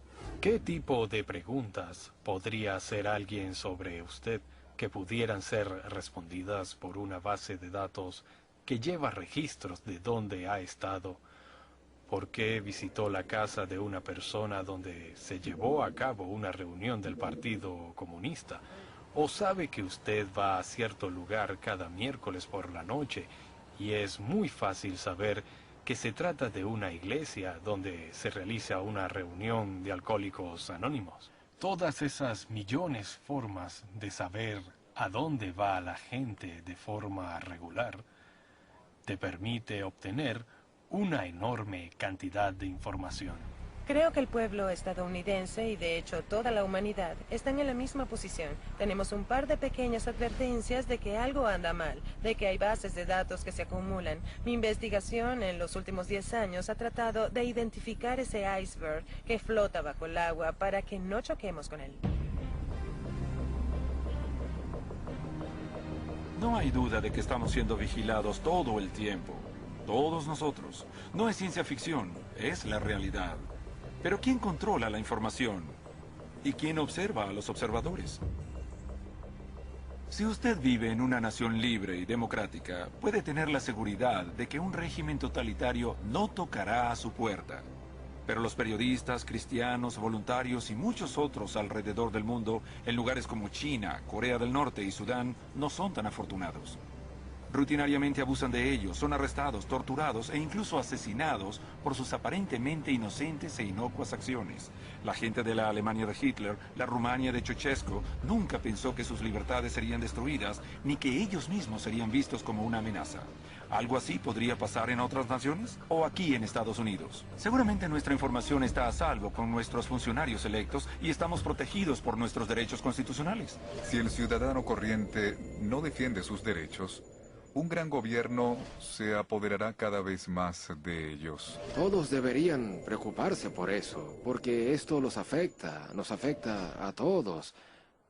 ¿Qué tipo de preguntas podría hacer alguien sobre usted que pudieran ser respondidas por una base de datos que lleva registros de dónde ha estado, por qué visitó la casa de una persona donde se llevó a cabo una reunión del Partido Comunista, o sabe que usted va a cierto lugar cada miércoles por la noche y es muy fácil saber que se trata de una iglesia donde se realiza una reunión de alcohólicos anónimos? Todas esas millones formas de saber a dónde va la gente de forma regular te permite obtener una enorme cantidad de información. Creo que el pueblo estadounidense y de hecho toda la humanidad están en la misma posición. Tenemos un par de pequeñas advertencias de que algo anda mal, de que hay bases de datos que se acumulan. Mi investigación en los últimos 10 años ha tratado de identificar ese iceberg que flota bajo el agua para que no choquemos con él. No hay duda de que estamos siendo vigilados todo el tiempo. Todos nosotros. No es ciencia ficción, es la realidad. Pero ¿quién controla la información? ¿Y quién observa a los observadores? Si usted vive en una nación libre y democrática, puede tener la seguridad de que un régimen totalitario no tocará a su puerta. Pero los periodistas, cristianos, voluntarios y muchos otros alrededor del mundo, en lugares como China, Corea del Norte y Sudán, no son tan afortunados. Rutinariamente abusan de ellos, son arrestados, torturados e incluso asesinados por sus aparentemente inocentes e inocuas acciones. La gente de la Alemania de Hitler, la Rumania de Ceausescu, nunca pensó que sus libertades serían destruidas, ni que ellos mismos serían vistos como una amenaza. ¿Algo así podría pasar en otras naciones? ¿O aquí en Estados Unidos? Seguramente nuestra información está a salvo con nuestros funcionarios electos y estamos protegidos por nuestros derechos constitucionales. Si el ciudadano corriente no defiende sus derechos, un gran gobierno se apoderará cada vez más de ellos. Todos deberían preocuparse por eso, porque esto nos afecta a todos.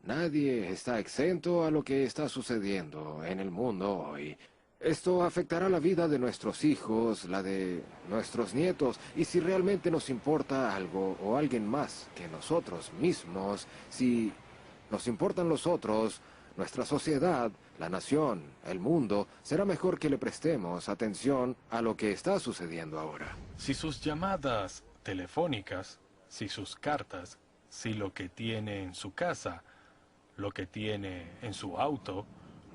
Nadie está exento a lo que está sucediendo en el mundo hoy. Esto afectará la vida de nuestros hijos, la de nuestros nietos, y si realmente nos importa algo o alguien más que nosotros mismos, si nos importan los otros, nuestra sociedad, la nación, el mundo, será mejor que le prestemos atención a lo que está sucediendo ahora. Si sus llamadas telefónicas, si sus cartas, si lo que tiene en su casa, lo que tiene en su auto,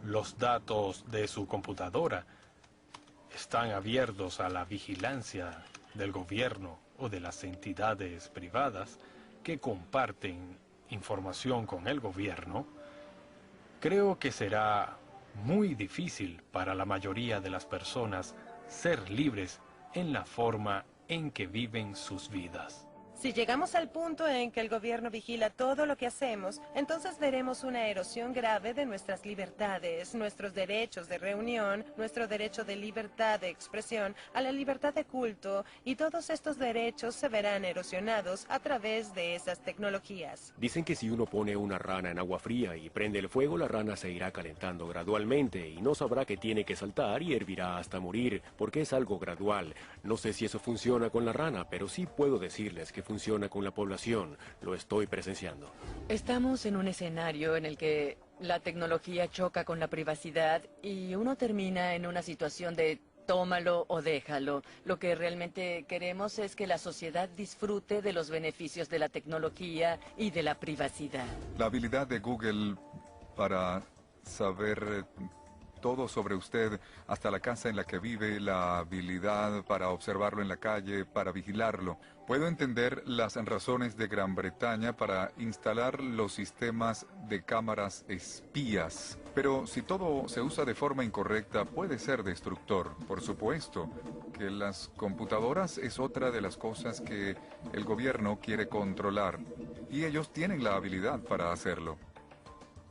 los datos de su computadora, están abiertos a la vigilancia del gobierno o de las entidades privadas que comparten información con el gobierno, creo que será muy difícil para la mayoría de las personas ser libres en la forma en que viven sus vidas. Si llegamos al punto en que el gobierno vigila todo lo que hacemos, entonces veremos una erosión grave de nuestras libertades, nuestros derechos de reunión, nuestro derecho de libertad de expresión, a la libertad de culto, y todos estos derechos se verán erosionados a través de esas tecnologías. Dicen que si uno pone una rana en agua fría y prende el fuego, la rana se irá calentando gradualmente y no sabrá que tiene que saltar y hervirá hasta morir, porque es algo gradual. No sé si eso funciona con la rana, pero sí puedo decirles que funciona con la población. Lo estoy presenciando. Estamos en un escenario en el que la tecnología choca con la privacidad y uno termina en una situación de tómalo o déjalo. Lo que realmente queremos es que la sociedad disfrute de los beneficios de la tecnología y de la privacidad. La habilidad de Google para saber todo sobre usted, hasta la casa en la que vive, la habilidad para observarlo en la calle, para vigilarlo. Puedo entender las razones de Gran Bretaña para instalar los sistemas de cámaras espías, pero si todo se usa de forma incorrecta puede ser destructor. Por supuesto que las computadoras es otra de las cosas que el gobierno quiere controlar, y ellos tienen la habilidad para hacerlo.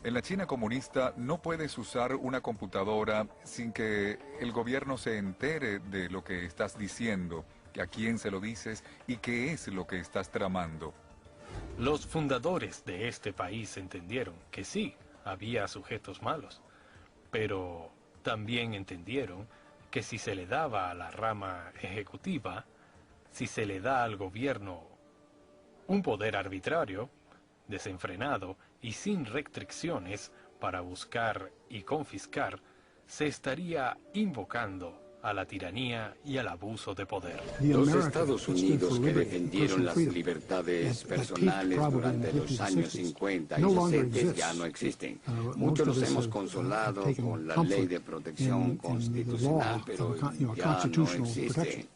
En la China comunista no puedes usar una computadora sin que el gobierno se entere de lo que estás diciendo, a quién se lo dices y qué es lo que estás tramando. Los fundadores de este país entendieron que sí, había sujetos malos, pero también entendieron que si se le daba a la rama ejecutiva, si se le da al gobierno un poder arbitrario, desenfrenado y sin restricciones para buscar y confiscar, se estaría invocando a la tiranía y al abuso de poder. Los Estados Unidos, que defendieron las libertades personales durante los años 50 y 60, ya no existen. Muchos nos hemos consolado con la ley de protección constitucional, pero ya no existe.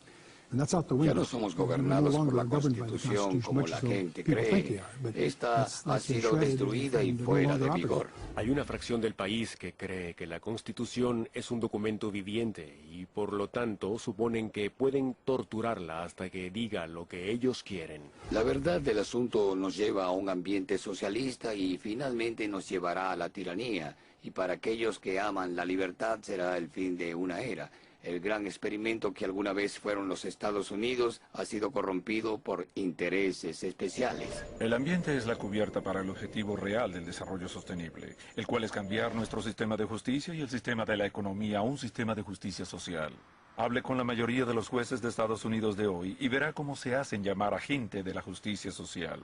Ya no somos gobernados por la Constitución como la gente cree. Esta ha sido destruida y fuera de vigor. Hay una fracción del país que cree que la Constitución es un documento viviente y por lo tanto suponen que pueden torturarla hasta que diga lo que ellos quieren. La verdad del asunto nos lleva a un ambiente socialista y finalmente nos llevará a la tiranía. Y para aquellos que aman la libertad será el fin de una era. El gran experimento que alguna vez fueron los Estados Unidos ha sido corrompido por intereses especiales. El ambiente es la cubierta para el objetivo real del desarrollo sostenible, el cual es cambiar nuestro sistema de justicia y el sistema de la economía a un sistema de justicia social. Hable con la mayoría de los jueces de Estados Unidos de hoy y verá cómo se hacen llamar agente de la justicia social.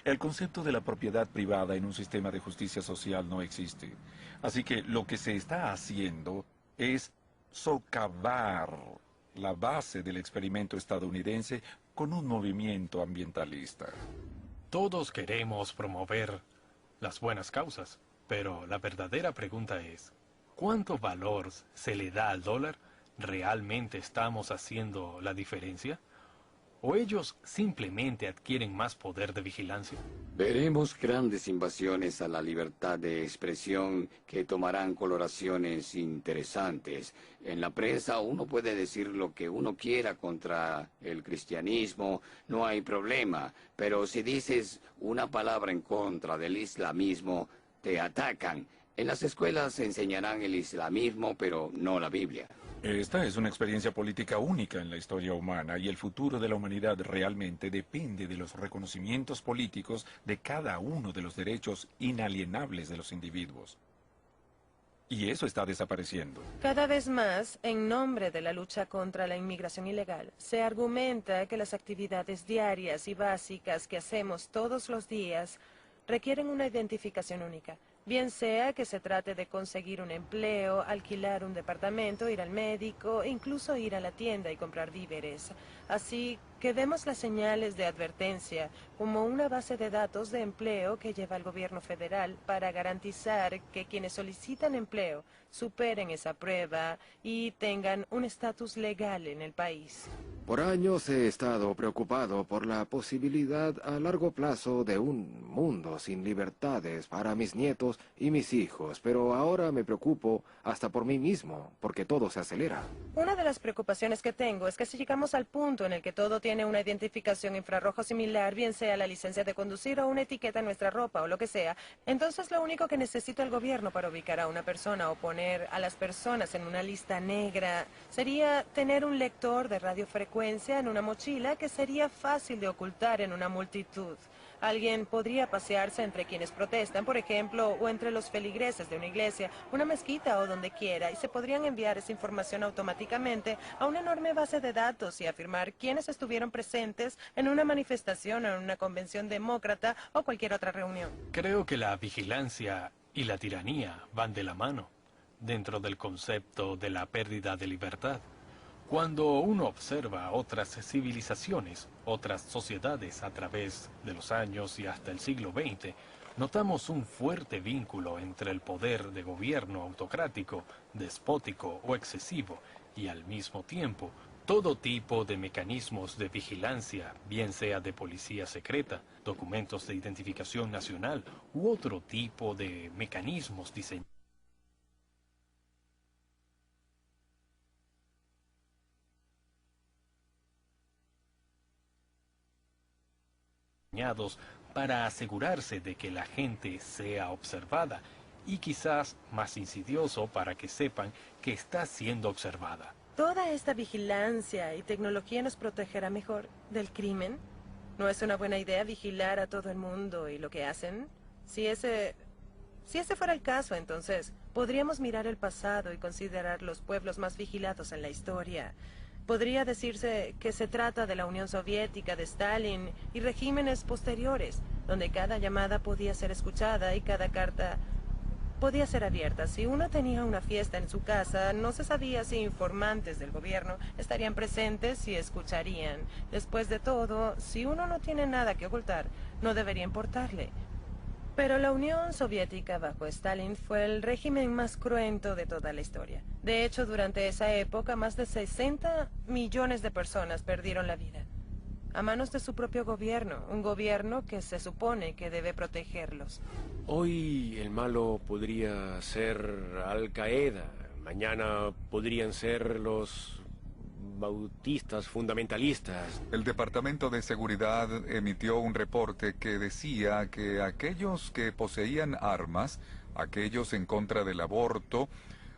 El concepto de la propiedad privada en un sistema de justicia social no existe. Así que lo que se está haciendo es socavar la base del experimento estadounidense con un movimiento ambientalista. Todos queremos promover las buenas causas, pero la verdadera pregunta es, ¿cuánto valor se le da al dólar? ¿Realmente estamos haciendo la diferencia? ¿O ellos simplemente adquieren más poder de vigilancia? Veremos grandes invasiones a la libertad de expresión que tomarán coloraciones interesantes. En la prensa uno puede decir lo que uno quiera contra el cristianismo, no hay problema. Pero si dices una palabra en contra del islamismo, te atacan. En las escuelas enseñarán el islamismo, pero no la Biblia. Esta es una experiencia política única en la historia humana y el futuro de la humanidad realmente depende de los reconocimientos políticos de cada uno de los derechos inalienables de los individuos. Y eso está desapareciendo. Cada vez más, en nombre de la lucha contra la inmigración ilegal, se argumenta que las actividades diarias y básicas que hacemos todos los días requieren una identificación única. Bien sea que se trate de conseguir un empleo, alquilar un departamento, ir al médico, incluso ir a la tienda y comprar víveres. Así que vemos las señales de advertencia como una base de datos de empleo que lleva el gobierno federal para garantizar que quienes solicitan empleo superen esa prueba y tengan un estatus legal en el país. Por años he estado preocupado por la posibilidad a largo plazo de un mundo sin libertades para mis nietos y mis hijos, pero ahora me preocupo hasta por mí mismo, porque todo se acelera. Una de las preocupaciones que tengo es que si llegamos al punto en el que todo tiene una identificación infrarrojo similar, bien sea la licencia de conducir o una etiqueta en nuestra ropa o lo que sea, entonces lo único que necesita el gobierno para ubicar a una persona o poner a las personas en una lista negra sería tener un lector de radiofrecuencia en una mochila que sería fácil de ocultar en una multitud. Alguien podría pasearse entre quienes protestan, por ejemplo, o entre los feligreses de una iglesia, una mezquita o donde quiera, y se podrían enviar esa información automáticamente a una enorme base de datos y afirmar quiénes estuvieron presentes en una manifestación o en una convención demócrata o cualquier otra reunión. Creo que la vigilancia y la tiranía van de la mano, dentro del concepto de la pérdida de libertad. Cuando uno observa otras civilizaciones, otras sociedades a través de los años y hasta el siglo XX, notamos un fuerte vínculo entre el poder de gobierno autocrático, despótico o excesivo y al mismo tiempo todo tipo de mecanismos de vigilancia, bien sea de policía secreta, documentos de identificación nacional u otro tipo de mecanismos diseñados para asegurarse de que la gente sea observada y quizás más insidioso para que sepan que está siendo observada. ¿Toda esta vigilancia y tecnología nos protegerá mejor del crimen? ¿No es una buena idea vigilar a todo el mundo y lo que hacen? Si ese fuera el caso, entonces podríamos mirar el pasado y considerar los pueblos más vigilados en la historia. Podría decirse que se trata de la Unión Soviética, de Stalin y regímenes posteriores, donde cada llamada podía ser escuchada y cada carta podía ser abierta. Si uno tenía una fiesta en su casa, no se sabía si informantes del gobierno estarían presentes y escucharían. Después de todo, si uno no tiene nada que ocultar, no debería importarle. Pero la Unión Soviética bajo Stalin fue el régimen más cruento de toda la historia. De hecho, durante esa época, más de 60 millones de personas perdieron la vida a manos de su propio gobierno, un gobierno que se supone que debe protegerlos. Hoy el malo podría ser Al Qaeda, mañana podrían ser los bautistas fundamentalistas. El Departamento de Seguridad emitió un reporte que decía que aquellos que poseían armas, aquellos en contra del aborto,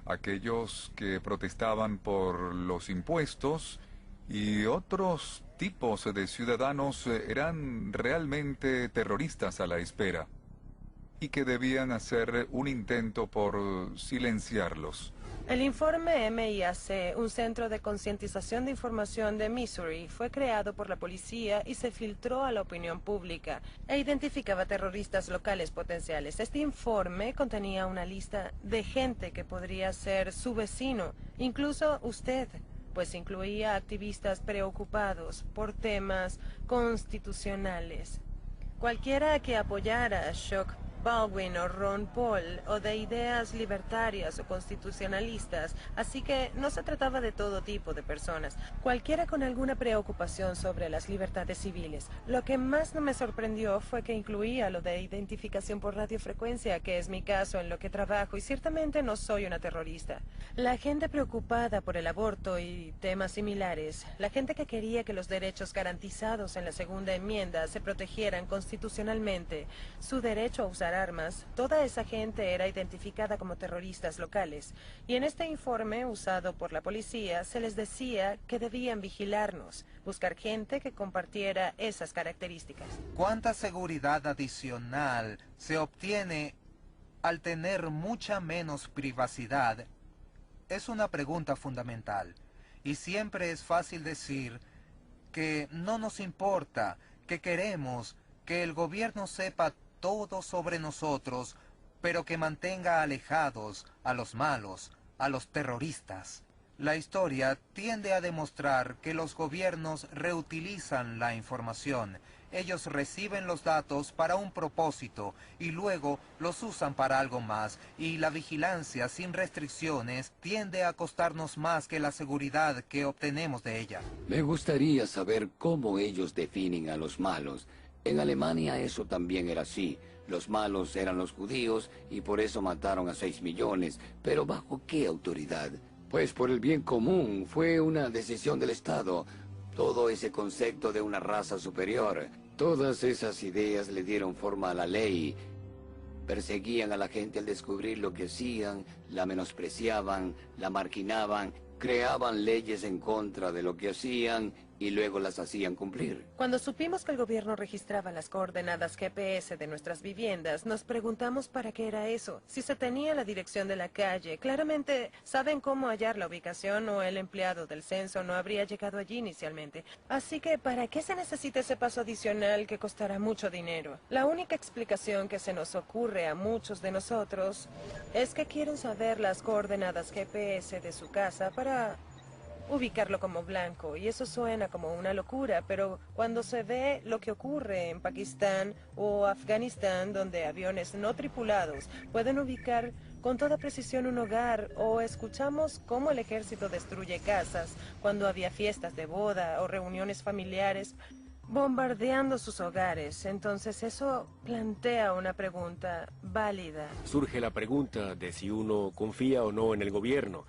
aquellos que protestaban por los impuestos y otros tipos de ciudadanos eran realmente terroristas a la espera y que debían hacer un intento por silenciarlos. El informe MIAC, un centro de concientización de información de Missouri, fue creado por la policía y se filtró a la opinión pública e identificaba terroristas locales potenciales. Este informe contenía una lista de gente que podría ser su vecino, incluso usted, pues incluía activistas preocupados por temas constitucionales. Cualquiera que apoyara a Chuck Baldwin o Ron Paul, o de ideas libertarias o constitucionalistas, así que no se trataba de todo tipo de personas, cualquiera con alguna preocupación sobre las libertades civiles. Lo que más no me sorprendió fue que incluía lo de identificación por radiofrecuencia, que es mi caso en lo que trabajo, y ciertamente no soy una terrorista. La gente preocupada por el aborto y temas similares, la gente que quería que los derechos garantizados en la segunda enmienda se protegieran constitucionalmente, su derecho a usar usar armas, toda esa gente era identificada como terroristas locales. Y en este informe, usado por la policía, se les decía que debían vigilarnos, buscar gente que compartiera esas características. ¿Cuánta seguridad adicional se obtiene al tener mucha menos privacidad? Es una pregunta fundamental. Y siempre es fácil decir que no nos importa, que queremos que el gobierno sepa todo sobre nosotros, pero que mantenga alejados a los malos, a los terroristas. La historia tiende a demostrar que los gobiernos reutilizan la información. Ellos reciben los datos para un propósito y luego los usan para algo más, y la vigilancia sin restricciones tiende a costarnos más que la seguridad que obtenemos de ella. Me gustaría saber cómo ellos definen a los malos. En Alemania eso también era así. Los malos eran los judíos y por eso mataron a 6 millones. ¿Pero bajo qué autoridad? Pues por el bien común. Fue una decisión del Estado. Todo ese concepto de una raza superior, todas esas ideas le dieron forma a la ley. Perseguían a la gente al descubrir lo que hacían, la menospreciaban, la marginaban, creaban leyes en contra de lo que hacían y luego las hacían cumplir. Cuando supimos que el gobierno registraba las coordenadas GPS de nuestras viviendas, nos preguntamos para qué era eso. Si se tenía la dirección de la calle, claramente saben cómo hallar la ubicación o el empleado del censo no habría llegado allí inicialmente. Así que, ¿para qué se necesita ese paso adicional que costará mucho dinero? La única explicación que se nos ocurre a muchos de nosotros es que quieren saber las coordenadas GPS de su casa para ubicarlo como blanco, y eso suena como una locura, pero cuando se ve lo que ocurre en Pakistán o Afganistán, donde aviones no tripulados pueden ubicar con toda precisión un hogar, o escuchamos cómo el ejército destruye casas cuando había fiestas de boda o reuniones familiares, bombardeando sus hogares, entonces eso plantea una pregunta válida. Surge la pregunta de si uno confía o no en el gobierno.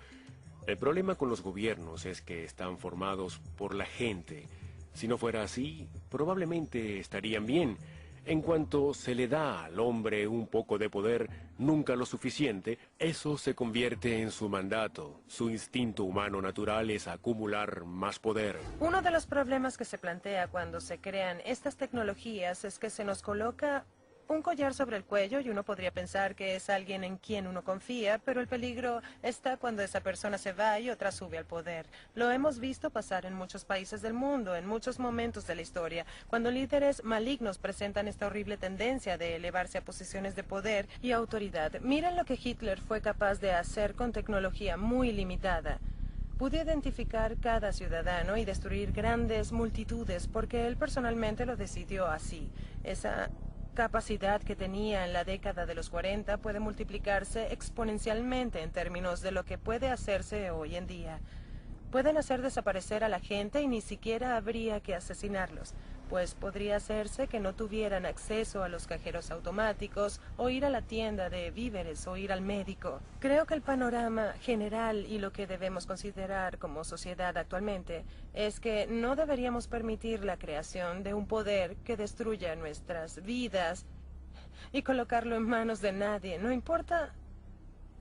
El problema con los gobiernos es que están formados por la gente. Si no fuera así, probablemente estarían bien. En cuanto se le da al hombre un poco de poder, nunca lo suficiente, eso se convierte en su mandato. Su instinto humano natural es acumular más poder. Uno de los problemas que se plantea cuando se crean estas tecnologías es que se nos coloca un collar sobre el cuello y uno podría pensar que es alguien en quien uno confía, pero el peligro está cuando esa persona se va y otra sube al poder. Lo hemos visto pasar en muchos países del mundo, en muchos momentos de la historia, cuando líderes malignos presentan esta horrible tendencia de elevarse a posiciones de poder y autoridad. Miren lo que Hitler fue capaz de hacer con tecnología muy limitada. Pudo identificar cada ciudadano y destruir grandes multitudes porque él personalmente lo decidió así. Esa capacidad que tenía en la década de los 40 puede multiplicarse exponencialmente en términos de lo que puede hacerse hoy en día. Pueden hacer desaparecer a la gente y ni siquiera habría que asesinarlos, pues podría hacerse que no tuvieran acceso a los cajeros automáticos o ir a la tienda de víveres o ir al médico. Creo que el panorama general y lo que debemos considerar como sociedad actualmente es que no deberíamos permitir la creación de un poder que destruya nuestras vidas y colocarlo en manos de nadie, no importa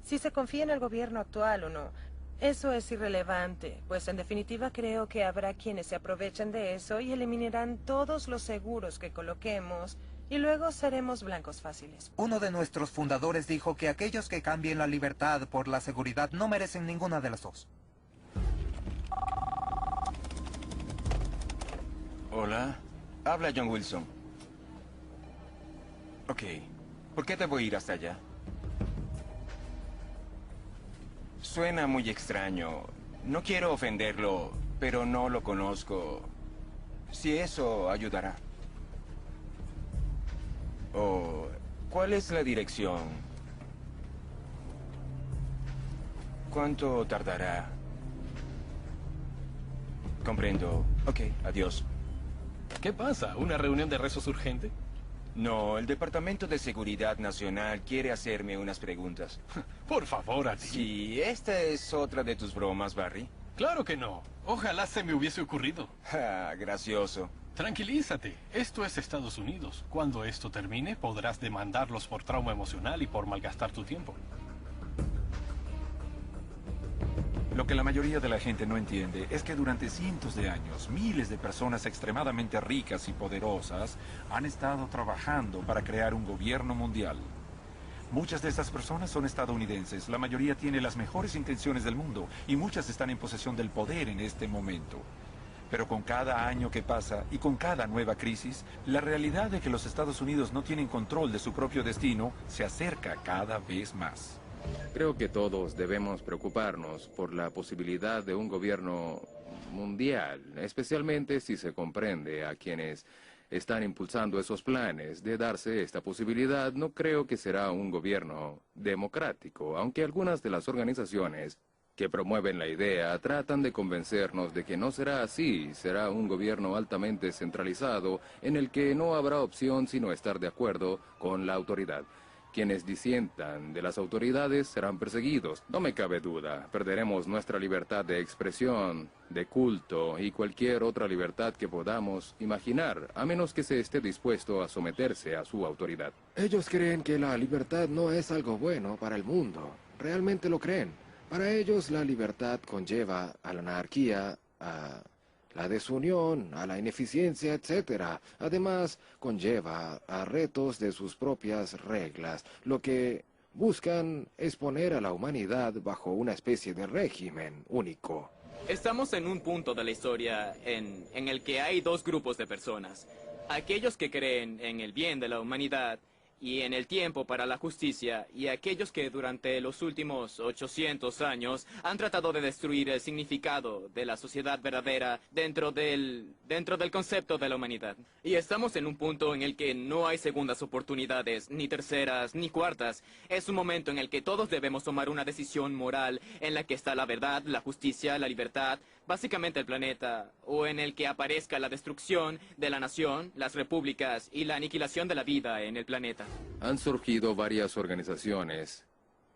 si se confía en el gobierno actual o no. Eso es irrelevante, pues en definitiva creo que habrá quienes se aprovechen de eso y eliminarán todos los seguros que coloquemos y luego seremos blancos fáciles. Uno de nuestros fundadores dijo que aquellos que cambien la libertad por la seguridad no merecen ninguna de las dos. Hola, habla John Wilson. Ok, ¿por qué debo ir hasta allá? Suena muy extraño. No quiero ofenderlo, pero no lo conozco. Si eso ayudará. Oh, ¿cuál es la dirección? ¿Cuánto tardará? Comprendo. Ok, adiós. ¿Qué pasa? ¿Una reunión de rezos urgente? No, el Departamento de Seguridad Nacional quiere hacerme unas preguntas. Por favor, a ti. Sí, esta es otra de tus bromas, Barry. Claro que no. Ojalá se me hubiese ocurrido. Gracioso. Tranquilízate, esto es Estados Unidos. Cuando esto termine, podrás demandarlos por trauma emocional y por malgastar tu tiempo. Lo que la mayoría de la gente no entiende es que durante cientos de años, miles de personas extremadamente ricas y poderosas han estado trabajando para crear un gobierno mundial. Muchas de estas personas son estadounidenses, la mayoría tiene las mejores intenciones del mundo y muchas están en posesión del poder en este momento. Pero con cada año que pasa y con cada nueva crisis, la realidad de que los Estados Unidos no tienen control de su propio destino se acerca cada vez más. Creo que todos debemos preocuparnos por la posibilidad de un gobierno mundial, especialmente si se comprende a quienes están impulsando esos planes. De darse esta posibilidad, no creo que será un gobierno democrático, aunque algunas de las organizaciones que promueven la idea tratan de convencernos de que no será así. Será un gobierno altamente centralizado en el que no habrá opción sino estar de acuerdo con la autoridad. Quienes disientan de las autoridades serán perseguidos. No me cabe duda, perderemos nuestra libertad de expresión, de culto y cualquier otra libertad que podamos imaginar, a menos que se esté dispuesto a someterse a su autoridad. Ellos creen que la libertad no es algo bueno para el mundo. Realmente lo creen. Para ellos la libertad conlleva a la anarquía, a la desunión, a la ineficiencia, etc. Además, conlleva a retos de sus propias reglas. Lo que buscan es poner a la humanidad bajo una especie de régimen único. Estamos en un punto de la historia en el que hay dos grupos de personas. Aquellos que creen en el bien de la humanidad y en el tiempo para la justicia, y aquellos que durante los últimos 800 años han tratado de destruir el significado de la sociedad verdadera dentro del concepto de la humanidad. Y estamos en un punto en el que no hay segundas oportunidades, ni terceras, ni cuartas. Es un momento en el que todos debemos tomar una decisión moral en la que está la verdad, la justicia, la libertad, básicamente el planeta, o en el que aparezca la destrucción de la nación, las repúblicas y la aniquilación de la vida en el planeta. Han surgido varias organizaciones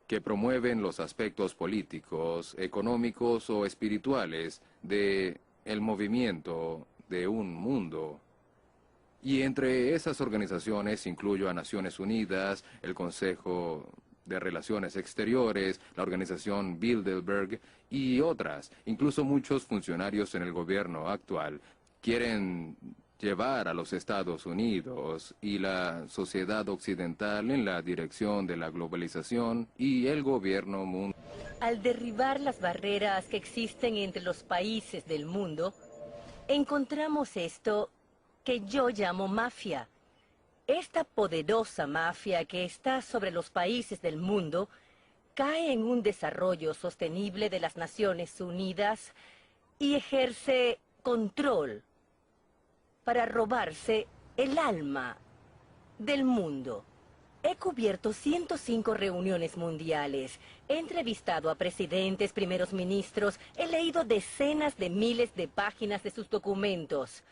que promueven los aspectos políticos, económicos o espirituales de el movimiento de un mundo. Y entre esas organizaciones incluyo a Naciones Unidas, el Consejo de Relaciones Exteriores, la organización Bilderberg y otras. Incluso muchos funcionarios en el gobierno actual quieren llevar a los Estados Unidos y la sociedad occidental en la dirección de la globalización y el gobierno mundial. Al derribar las barreras que existen entre los países del mundo, encontramos esto que yo llamo mafia. Esta poderosa mafia que está sobre los países del mundo cae en un desarrollo sostenible de las Naciones Unidas y ejerce control para robarse el alma del mundo. He cubierto 105 reuniones mundiales, he entrevistado a presidentes, primeros ministros, he leído decenas de miles de páginas de sus documentos.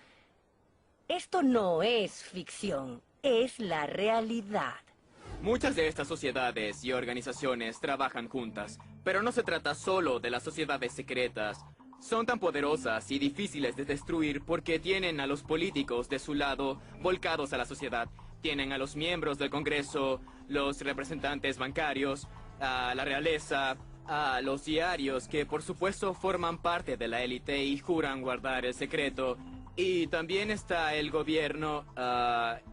Esto no es ficción, es la realidad. Muchas de estas sociedades y organizaciones trabajan juntas, pero no se trata solo de las sociedades secretas. Son tan poderosas y difíciles de destruir porque tienen a los políticos de su lado volcados a la sociedad. Tienen a los miembros del Congreso, los representantes bancarios, a la realeza, a los diarios que por supuesto forman parte de la élite y juran guardar el secreto. Y también está el gobierno,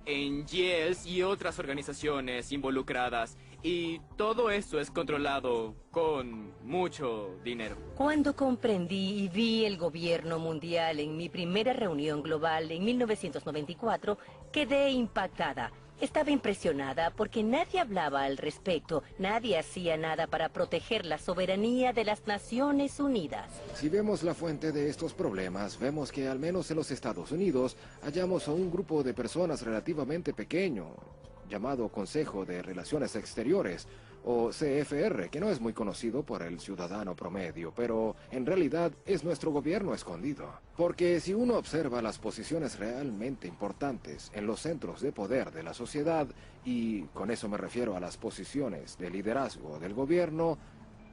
NGOs y otras organizaciones involucradas. Y todo eso es controlado con mucho dinero. Cuando comprendí y vi el gobierno mundial en mi primera reunión global en 1994, quedé impactada. Estaba impresionada porque nadie hablaba al respecto, nadie hacía nada para proteger la soberanía de las Naciones Unidas. Si vemos la fuente de estos problemas, vemos que al menos en los Estados Unidos hallamos a un grupo de personas relativamente pequeño, llamado Consejo de Relaciones Exteriores, o CFR, que no es muy conocido por el ciudadano promedio, pero en realidad es nuestro gobierno escondido. Porque si uno observa las posiciones realmente importantes en los centros de poder de la sociedad, y con eso me refiero a las posiciones de liderazgo del gobierno,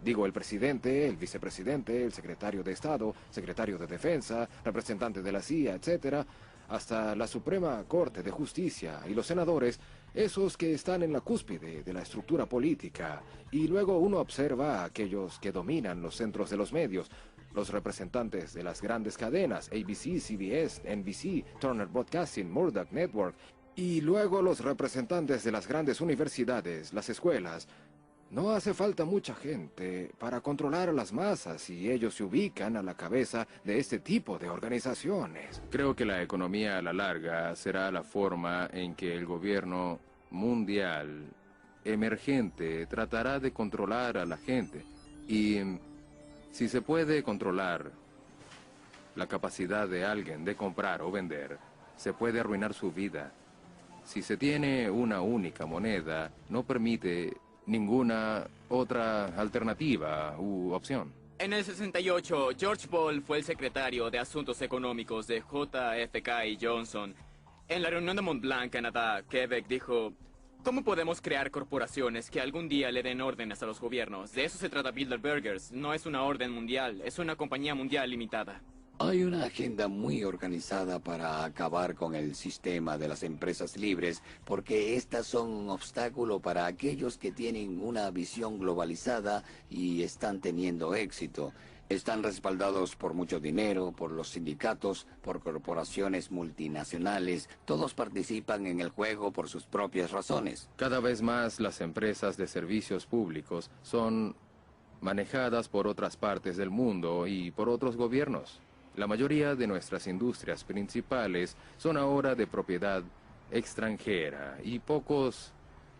digo el presidente, el vicepresidente, el secretario de Estado, secretario de Defensa, representante de la CIA, etc., hasta la Suprema Corte de Justicia y los senadores, esos que están en la cúspide de la estructura política. Y luego uno observa a aquellos que dominan los centros de los medios, los representantes de las grandes cadenas, ABC, CBS, NBC, Turner Broadcasting, Murdoch Network, y luego los representantes de las grandes universidades, las escuelas. No hace falta mucha gente para controlar a las masas y ellos se ubican a la cabeza de este tipo de organizaciones. Creo que la economía a la larga será la forma en que el gobierno mundial emergente tratará de controlar a la gente. Y si se puede controlar la capacidad de alguien de comprar o vender, se puede arruinar su vida. Si se tiene una única moneda, no permite ninguna otra alternativa u opción. En el 68, George Ball fue el secretario de Asuntos Económicos de JFK y Johnson. En la reunión de Mont Blanc, Canadá, Quebec dijo: ¿cómo podemos crear corporaciones que algún día le den órdenes a los gobiernos? De eso se trata Bilderbergers. No es una orden mundial, es una compañía mundial limitada. Hay una agenda muy organizada para acabar con el sistema de las empresas libres, porque estas son un obstáculo para aquellos que tienen una visión globalizada y están teniendo éxito. Están respaldados por mucho dinero, por los sindicatos, por corporaciones multinacionales. Todos participan en el juego por sus propias razones. Cada vez más las empresas de servicios públicos son manejadas por otras partes del mundo y por otros gobiernos. La mayoría de nuestras industrias principales son ahora de propiedad extranjera y pocos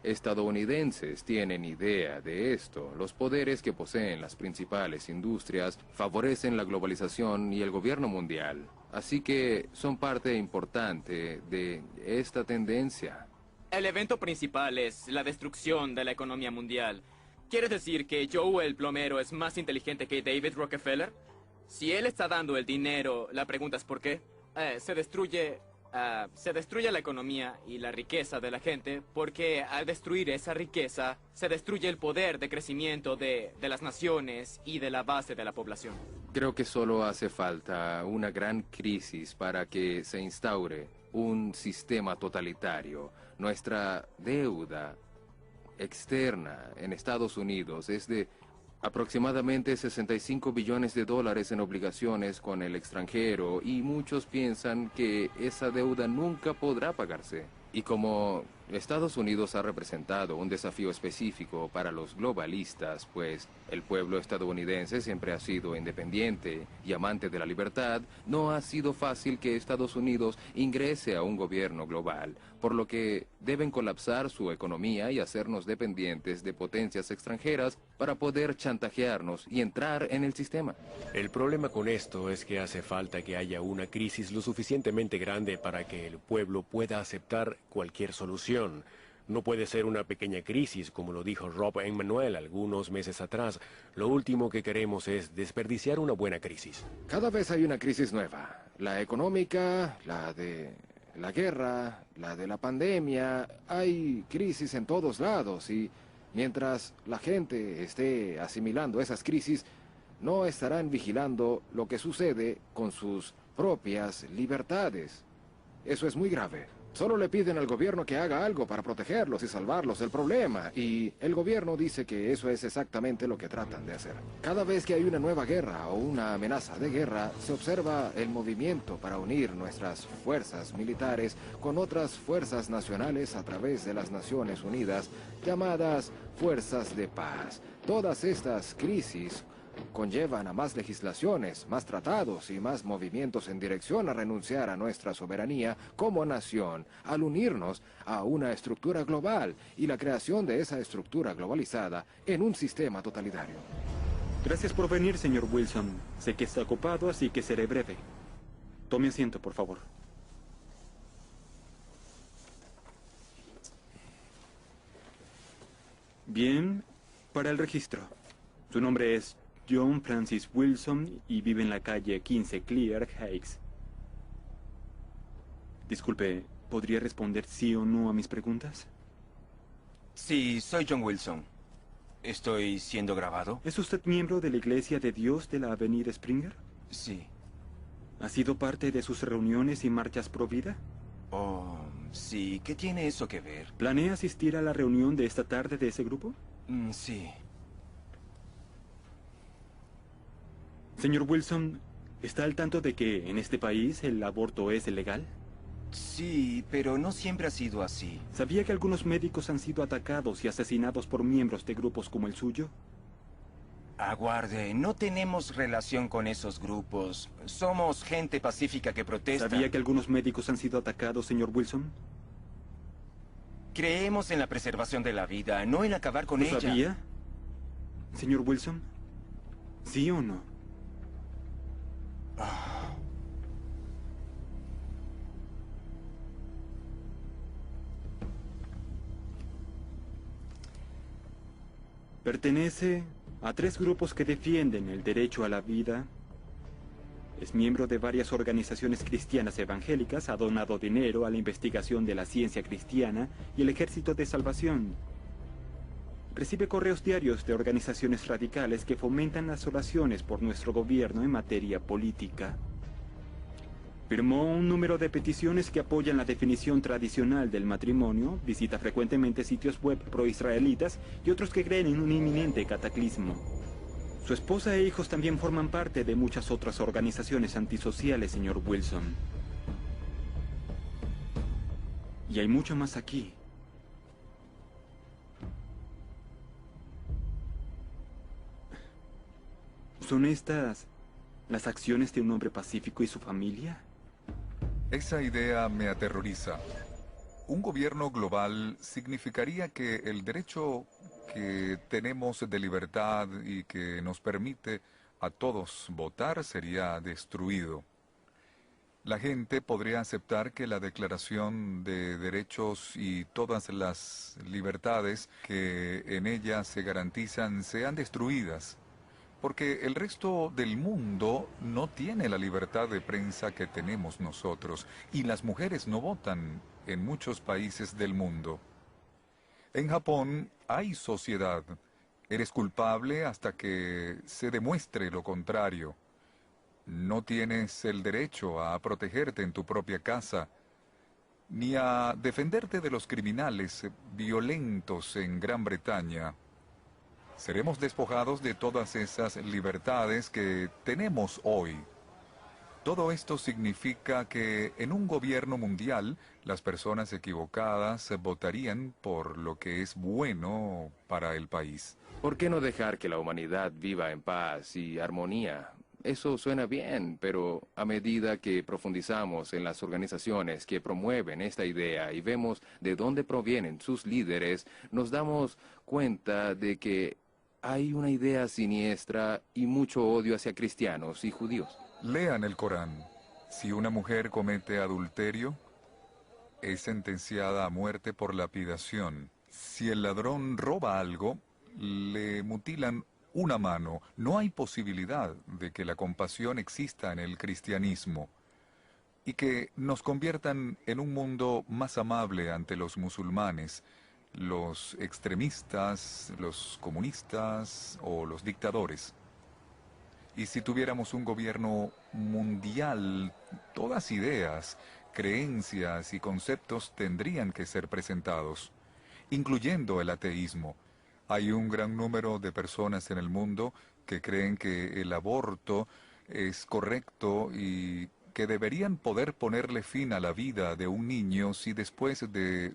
estadounidenses tienen idea de esto. Los poderes que poseen las principales industrias favorecen la globalización y el gobierno mundial. Así que son parte importante de esta tendencia. El evento principal es la destrucción de la economía mundial. ¿Quieres decir que Joe el plomero es más inteligente que David Rockefeller? Si él está dando el dinero, la pregunta es ¿por qué? Se destruye la economía y la riqueza de la gente, porque al destruir esa riqueza, se destruye el poder de crecimiento de las naciones y de la base de la población. Creo que solo hace falta una gran crisis para que se instaure un sistema totalitario. Nuestra deuda externa en Estados Unidos es de aproximadamente 65 billones de dólares en obligaciones con el extranjero y muchos piensan que esa deuda nunca podrá pagarse. Y como Estados Unidos ha representado un desafío específico para los globalistas, pues el pueblo estadounidense siempre ha sido independiente y amante de la libertad, no ha sido fácil que Estados Unidos ingrese a un gobierno global, por lo que deben colapsar su economía y hacernos dependientes de potencias extranjeras para poder chantajearnos y entrar en el sistema. El problema con esto es que hace falta que haya una crisis lo suficientemente grande para que el pueblo pueda aceptar cualquier solución. No puede ser una pequeña crisis, como lo dijo Rob Emanuel algunos meses atrás. Lo último que queremos es desperdiciar una buena crisis. Cada vez hay una crisis nueva. La económica, la de la guerra, la de la pandemia. Hay crisis en todos lados y mientras la gente esté asimilando esas crisis, no estarán vigilando lo que sucede con sus propias libertades. Eso es muy grave. Solo le piden al gobierno que haga algo para protegerlos y salvarlos del problema, y el gobierno dice que eso es exactamente lo que tratan de hacer. Cada vez que hay una nueva guerra o una amenaza de guerra, se observa el movimiento para unir nuestras fuerzas militares con otras fuerzas nacionales a través de las Naciones Unidas, llamadas Fuerzas de Paz. Todas estas crisis conllevan a más legislaciones, más tratados y más movimientos en dirección a renunciar a nuestra soberanía como nación, al unirnos a una estructura global y la creación de esa estructura globalizada en un sistema totalitario. Gracias por venir, señor Wilson. Sé que está ocupado, así que seré breve. Tome asiento, por favor. Bien, para el registro. Su nombre es John Francis Wilson y vive en la calle 15 Clear Heights. Disculpe, ¿podría responder sí o no a mis preguntas? Sí, soy John Wilson. ¿Estoy siendo grabado? ¿Es usted miembro de la Iglesia de Dios de la Avenida Springer? Sí. ¿Ha sido parte de sus reuniones y marchas pro vida? Oh, sí. ¿Qué tiene eso que ver? ¿Planea asistir a la reunión de esta tarde de ese grupo? Sí. Señor Wilson, ¿está al tanto de que en este país el aborto es legal? Sí, pero no siempre ha sido así. ¿Sabía que algunos médicos han sido atacados y asesinados por miembros de grupos como el suyo? Aguarde, no tenemos relación con esos grupos. Somos gente pacífica que protesta. ¿Sabía que algunos médicos han sido atacados, señor Wilson? Creemos en la preservación de la vida, no en acabar con ella. ¿Lo sabía, señor Wilson? ¿Sí o no? Pertenece a 3 grupos que defienden el derecho a la vida. Es miembro de varias organizaciones cristianas evangélicas, ha donado dinero a la investigación de la ciencia cristiana y el Ejército de Salvación. Recibe correos diarios de organizaciones radicales que fomentan las oraciones por nuestro gobierno en materia política. Firmó un número de peticiones que apoyan la definición tradicional del matrimonio, visita frecuentemente sitios web pro-israelitas y otros que creen en un inminente cataclismo. Su esposa e hijos también forman parte de muchas otras organizaciones antisociales, señor Wilson. Y hay mucho más aquí. ¿Son estas las acciones de un hombre pacífico y su familia? Esa idea me aterroriza. Un gobierno global significaría que el derecho que tenemos de libertad y que nos permite a todos votar sería destruido. La gente podría aceptar que la Declaración de Derechos y todas las libertades que en ella se garantizan sean destruidas, porque el resto del mundo no tiene la libertad de prensa que tenemos nosotros, y las mujeres no votan en muchos países del mundo. En Japón hay sociedad. Eres culpable hasta que se demuestre lo contrario. No tienes el derecho a protegerte en tu propia casa, ni a defenderte de los criminales violentos en Gran Bretaña. Seremos despojados de todas esas libertades que tenemos hoy. Todo esto significa que en un gobierno mundial las personas equivocadas votarían por lo que es bueno para el país. ¿Por qué no dejar que la humanidad viva en paz y armonía? Eso suena bien, pero a medida que profundizamos en las organizaciones que promueven esta idea y vemos de dónde provienen sus líderes, nos damos cuenta de que hay una idea siniestra y mucho odio hacia cristianos y judíos. Lean el Corán. Si una mujer comete adulterio, es sentenciada a muerte por lapidación. Si el ladrón roba algo, le mutilan una mano. No hay posibilidad de que la compasión exista en el cristianismo y que nos conviertan en un mundo más amable ante los musulmanes, los extremistas, los comunistas o los dictadores. Y si tuviéramos un gobierno mundial, todas ideas, creencias y conceptos tendrían que ser presentados, incluyendo el ateísmo. Hay un gran número de personas en el mundo que creen que el aborto es correcto y que deberían poder ponerle fin a la vida de un niño si después de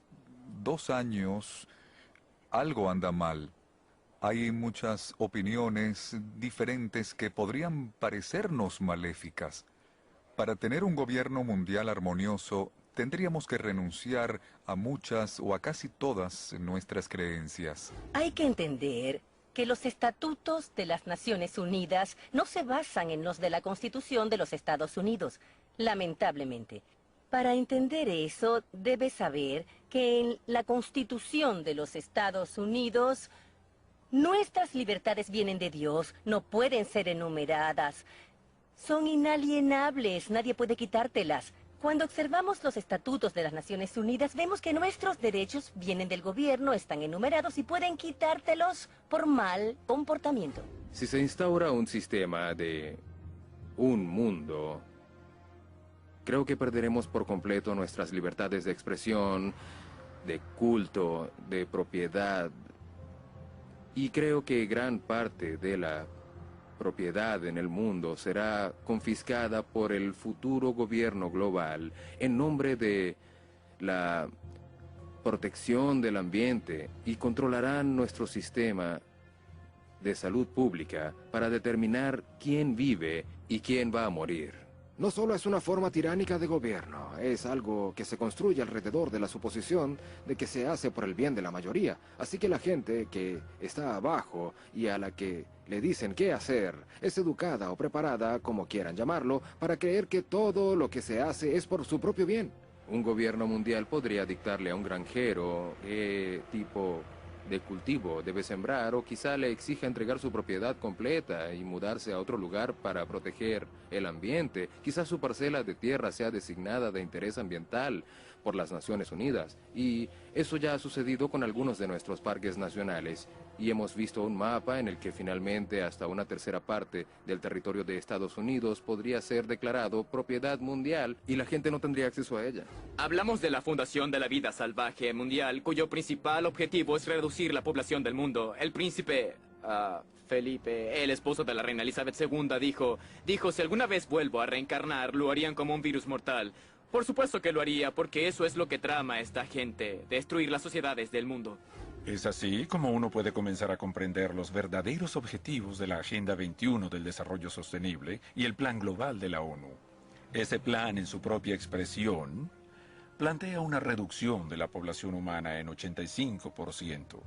2 años algo anda mal. Hay muchas opiniones diferentes que podrían parecernos maléficas. Para tener un gobierno mundial armonioso, tendríamos que renunciar a muchas o a casi todas nuestras creencias. Hay que entender que los estatutos de las Naciones Unidas no se basan en los de la Constitución de los Estados Unidos, lamentablemente. Para entender eso, debes saber que en la Constitución de los Estados Unidos, nuestras libertades vienen de Dios, no pueden ser enumeradas. Son inalienables, nadie puede quitártelas. Cuando observamos los estatutos de las Naciones Unidas, vemos que nuestros derechos vienen del gobierno, están enumerados y pueden quitártelos por mal comportamiento. Si se instaura un sistema de un mundo creo que perderemos por completo nuestras libertades de expresión, de culto, de propiedad. Y creo que gran parte de la propiedad en el mundo será confiscada por el futuro gobierno global en nombre de la protección del ambiente y controlarán nuestro sistema de salud pública para determinar quién vive y quién va a morir. No solo es una forma tiránica de gobierno, es algo que se construye alrededor de la suposición de que se hace por el bien de la mayoría. Así que la gente que está abajo y a la que le dicen qué hacer es educada o preparada, como quieran llamarlo, para creer que todo lo que se hace es por su propio bien. Un gobierno mundial podría dictarle a un granjero qué tipo de cultivo debe sembrar, o quizá le exija entregar su propiedad completa y mudarse a otro lugar para proteger el ambiente. Quizá su parcela de tierra sea designada de interés ambiental por las Naciones Unidas. Y eso ya ha sucedido con algunos de nuestros parques nacionales. Y hemos visto un mapa en el que finalmente hasta una tercera parte del territorio de Estados Unidos podría ser declarado propiedad mundial y la gente no tendría acceso a ella. Hablamos de la Fundación de la Vida Salvaje Mundial, cuyo principal objetivo es reducir la población del mundo. El príncipe Felipe, el esposo de la reina Elizabeth II, dijo, si alguna vez vuelvo a reencarnar, lo harían como un virus mortal. Por supuesto que lo haría, porque eso es lo que trama esta gente, destruir las sociedades del mundo. Es así como uno puede comenzar a comprender los verdaderos objetivos de la Agenda 21 del Desarrollo Sostenible y el Plan Global de la ONU. Ese plan, en su propia expresión, plantea una reducción de la población humana en 85%.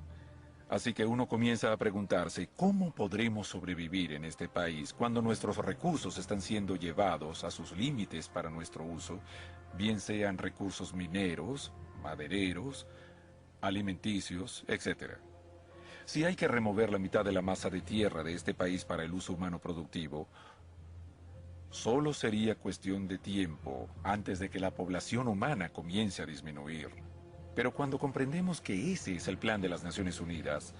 Así que uno comienza a preguntarse, ¿cómo podremos sobrevivir en este país cuando nuestros recursos están siendo llevados a sus límites para nuestro uso, bien sean recursos mineros, madereros, alimenticios, etc.? Si hay que remover la mitad de la masa de tierra de este país para el uso humano productivo, solo sería cuestión de tiempo antes de que la población humana comience a disminuir. Pero cuando comprendemos que ese es el plan de las Naciones Unidas,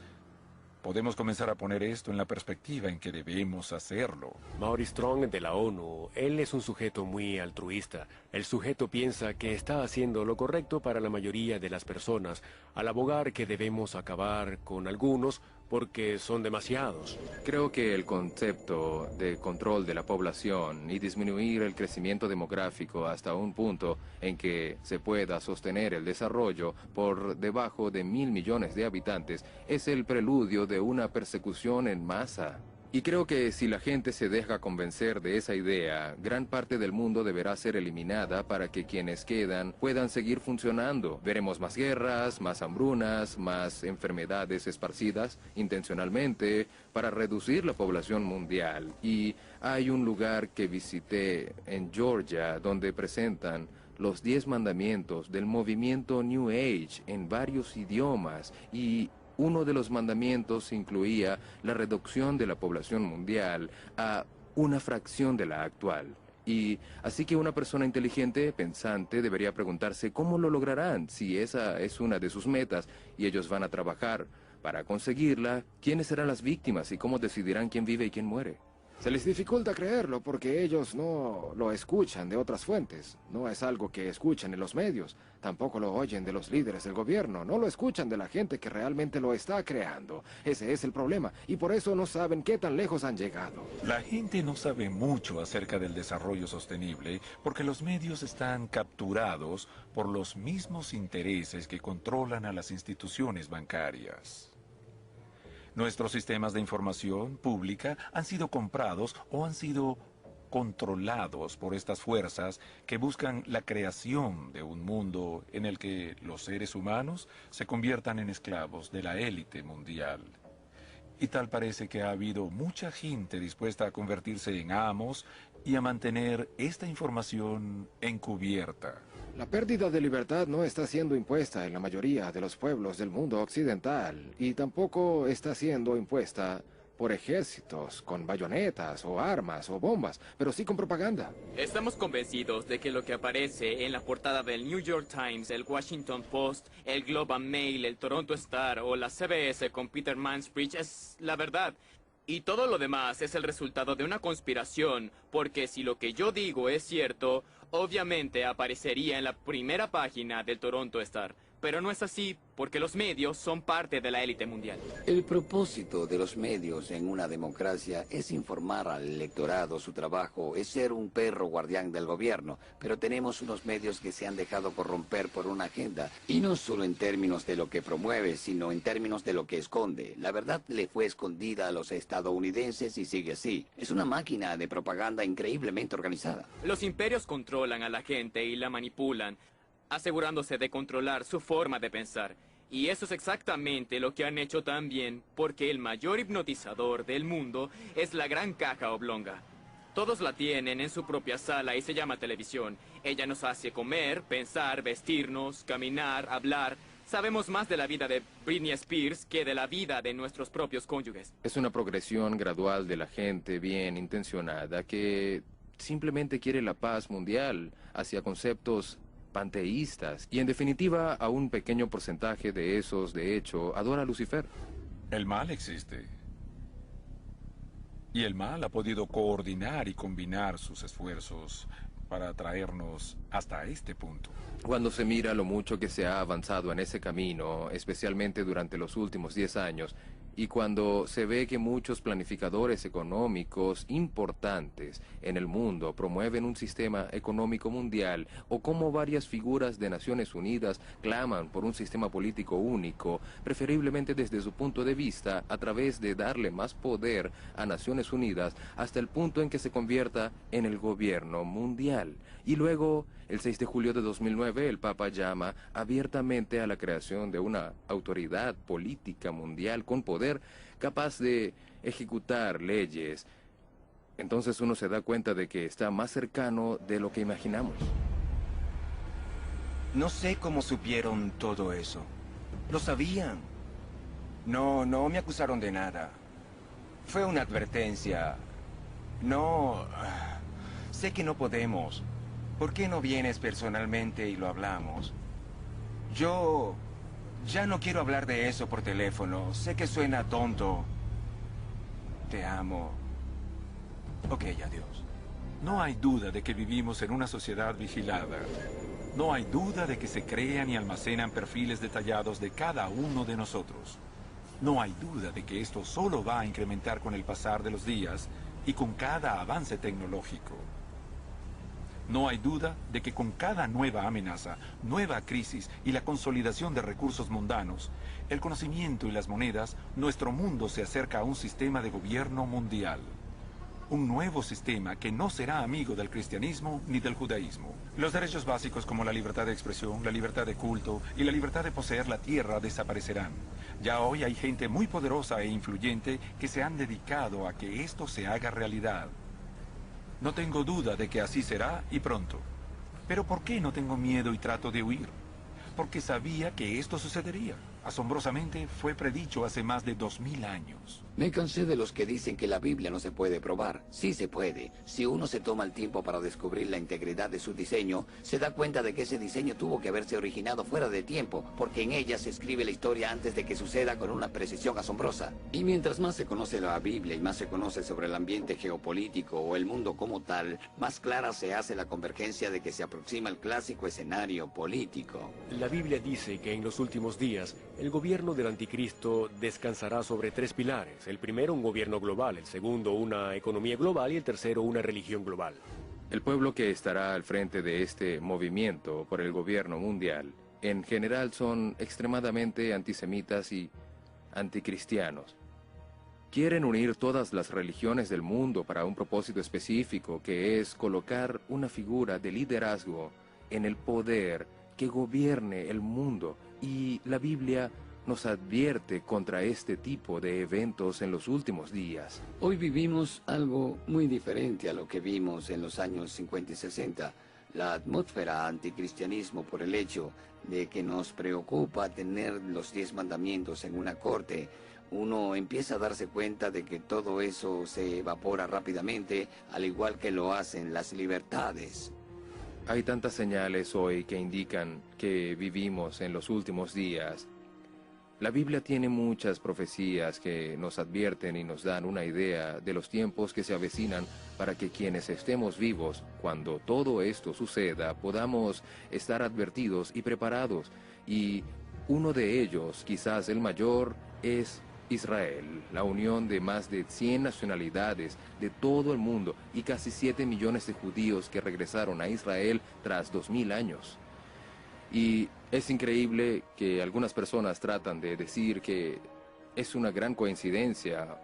podemos comenzar a poner esto en la perspectiva en que debemos hacerlo. Maurice Strong de la ONU, él es un sujeto muy altruista. El sujeto piensa que está haciendo lo correcto para la mayoría de las personas, al abogar que debemos acabar con algunos porque son demasiados. Creo que el concepto de control de la población y disminuir el crecimiento demográfico hasta un punto en que se pueda sostener el desarrollo por debajo de 1.000 millones de habitantes es el preludio de una persecución en masa. Y creo que si la gente se deja convencer de esa idea, gran parte del mundo deberá ser eliminada para que quienes quedan puedan seguir funcionando. Veremos más guerras, más hambrunas, más enfermedades esparcidas intencionalmente para reducir la población mundial. Y hay un lugar que visité en Georgia donde presentan los 10 mandamientos del movimiento New Age en varios idiomas, y uno de los mandamientos incluía la reducción de la población mundial a una fracción de la actual. Y así que una persona inteligente, pensante, debería preguntarse cómo lo lograrán si esa es una de sus metas y ellos van a trabajar para conseguirla. ¿Quiénes serán las víctimas y cómo decidirán quién vive y quién muere? Se les dificulta creerlo porque ellos no lo escuchan de otras fuentes. No es algo que escuchan en los medios. Tampoco lo oyen de los líderes del gobierno. No lo escuchan de la gente que realmente lo está creando. Ese es el problema. Y por eso no saben qué tan lejos han llegado. La gente no sabe mucho acerca del desarrollo sostenible porque los medios están capturados por los mismos intereses que controlan a las instituciones bancarias. Nuestros sistemas de información pública han sido comprados o han sido controlados por estas fuerzas que buscan la creación de un mundo en el que los seres humanos se conviertan en esclavos de la élite mundial. Y tal parece que ha habido mucha gente dispuesta a convertirse en amos y a mantener esta información encubierta. La pérdida de libertad no está siendo impuesta en la mayoría de los pueblos del mundo occidental y tampoco está siendo impuesta por ejércitos con bayonetas o armas o bombas, pero sí con propaganda. Estamos convencidos de que lo que aparece en la portada del New York Times, el Washington Post, el Globe and Mail, el Toronto Star o la CBS con Peter Mansbridge es la verdad. Y todo lo demás es el resultado de una conspiración, porque si lo que yo digo es cierto, obviamente aparecería en la primera página del Toronto Star. Pero no es así porque los medios son parte de la élite mundial. El propósito de los medios en una democracia es informar al electorado. Su trabajo es ser un perro guardián del gobierno. Pero tenemos unos medios que se han dejado corromper por una agenda. Y no solo en términos de lo que promueve, sino en términos de lo que esconde. La verdad le fue escondida a los estadounidenses y sigue así. Es una máquina de propaganda increíblemente organizada. Los imperios controlan a la gente y la manipulan, asegurándose de controlar su forma de pensar. Y eso es exactamente lo que han hecho también, porque el mayor hipnotizador del mundo es la gran caja oblonga. Todos la tienen en su propia sala y se llama televisión. Ella nos hace comer, pensar, vestirnos, caminar, hablar. Sabemos más de la vida de Britney Spears que de la vida de nuestros propios cónyuges. Es una progresión gradual de la gente bien intencionada que simplemente quiere la paz mundial hacia conceptos panteístas, y en definitiva a un pequeño porcentaje de esos, de hecho, adora a Lucifer. El mal existe. Y el mal ha podido coordinar y combinar sus esfuerzos para traernos hasta este punto. Cuando se mira lo mucho que se ha avanzado en ese camino, especialmente durante los últimos 10 años, y cuando se ve que muchos planificadores económicos importantes en el mundo promueven un sistema económico mundial, o como varias figuras de Naciones Unidas claman por un sistema político único, preferiblemente desde su punto de vista, a través de darle más poder a Naciones Unidas hasta el punto en que se convierta en el gobierno mundial. Y luego, el 6 de julio de 2009, el Papa llama abiertamente a la creación de una autoridad política mundial con poder capaz de ejecutar leyes. Entonces uno se da cuenta de que está más cercano de lo que imaginamos. No sé cómo supieron todo eso. Lo sabían. No me acusaron de nada. Fue una advertencia. No... Sé que no podemos. ¿Por qué no vienes personalmente y lo hablamos? Yo ya no quiero hablar de eso por teléfono. Sé que suena tonto. Te amo. Ok, adiós. No hay duda de que vivimos en una sociedad vigilada. No hay duda de que se crean y almacenan perfiles detallados de cada uno de nosotros. No hay duda de que esto solo va a incrementar con el pasar de los días y con cada avance tecnológico. No hay duda de que con cada nueva amenaza, nueva crisis y la consolidación de recursos mundanos, el conocimiento y las monedas, nuestro mundo se acerca a un sistema de gobierno mundial. Un nuevo sistema que no será amigo del cristianismo ni del judaísmo. Los derechos básicos como la libertad de expresión, la libertad de culto y la libertad de poseer la tierra desaparecerán. Ya hoy hay gente muy poderosa e influyente que se han dedicado a que esto se haga realidad. No tengo duda de que así será y pronto. Pero ¿por qué no tengo miedo y trato de huir? Porque sabía que esto sucedería. Asombrosamente, fue predicho hace más de 2000 años. Me cansé de los que dicen que la Biblia no se puede probar. Sí se puede. Si uno se toma el tiempo para descubrir la integridad de su diseño, se da cuenta de que ese diseño tuvo que haberse originado fuera de tiempo, porque en ella se escribe la historia antes de que suceda con una precisión asombrosa. Y mientras más se conoce la Biblia y más se conoce sobre el ambiente geopolítico o el mundo como tal, más clara se hace la convergencia de que se aproxima el clásico escenario político. La Biblia dice que en los últimos días, el gobierno del anticristo descansará sobre 3 pilares. El primero, un gobierno global. El segundo, una economía global. Y el tercero, una religión global. El pueblo que estará al frente de este movimiento por el gobierno mundial, en general son extremadamente antisemitas y anticristianos. Quieren unir todas las religiones del mundo para un propósito específico, que es colocar una figura de liderazgo en el poder que gobierne el mundo. Y la Biblia nos advierte contra este tipo de eventos en los últimos días. Hoy vivimos algo muy diferente a lo que vimos en los años 50 y 60. La atmósfera anticristianismo, por el hecho de que nos preocupa tener los 10 mandamientos en una corte, uno empieza a darse cuenta de que todo eso se evapora rápidamente, al igual que lo hacen las libertades. Hay tantas señales hoy que indican que vivimos en los últimos días. La Biblia tiene muchas profecías que nos advierten y nos dan una idea de los tiempos que se avecinan para que quienes estemos vivos, cuando todo esto suceda, podamos estar advertidos y preparados. Y uno de ellos, quizás el mayor, es Israel, la unión de más de 100 nacionalidades de todo el mundo y casi 7 millones de judíos que regresaron a Israel tras 2000 años. Y es increíble que algunas personas tratan de decir que es una gran coincidencia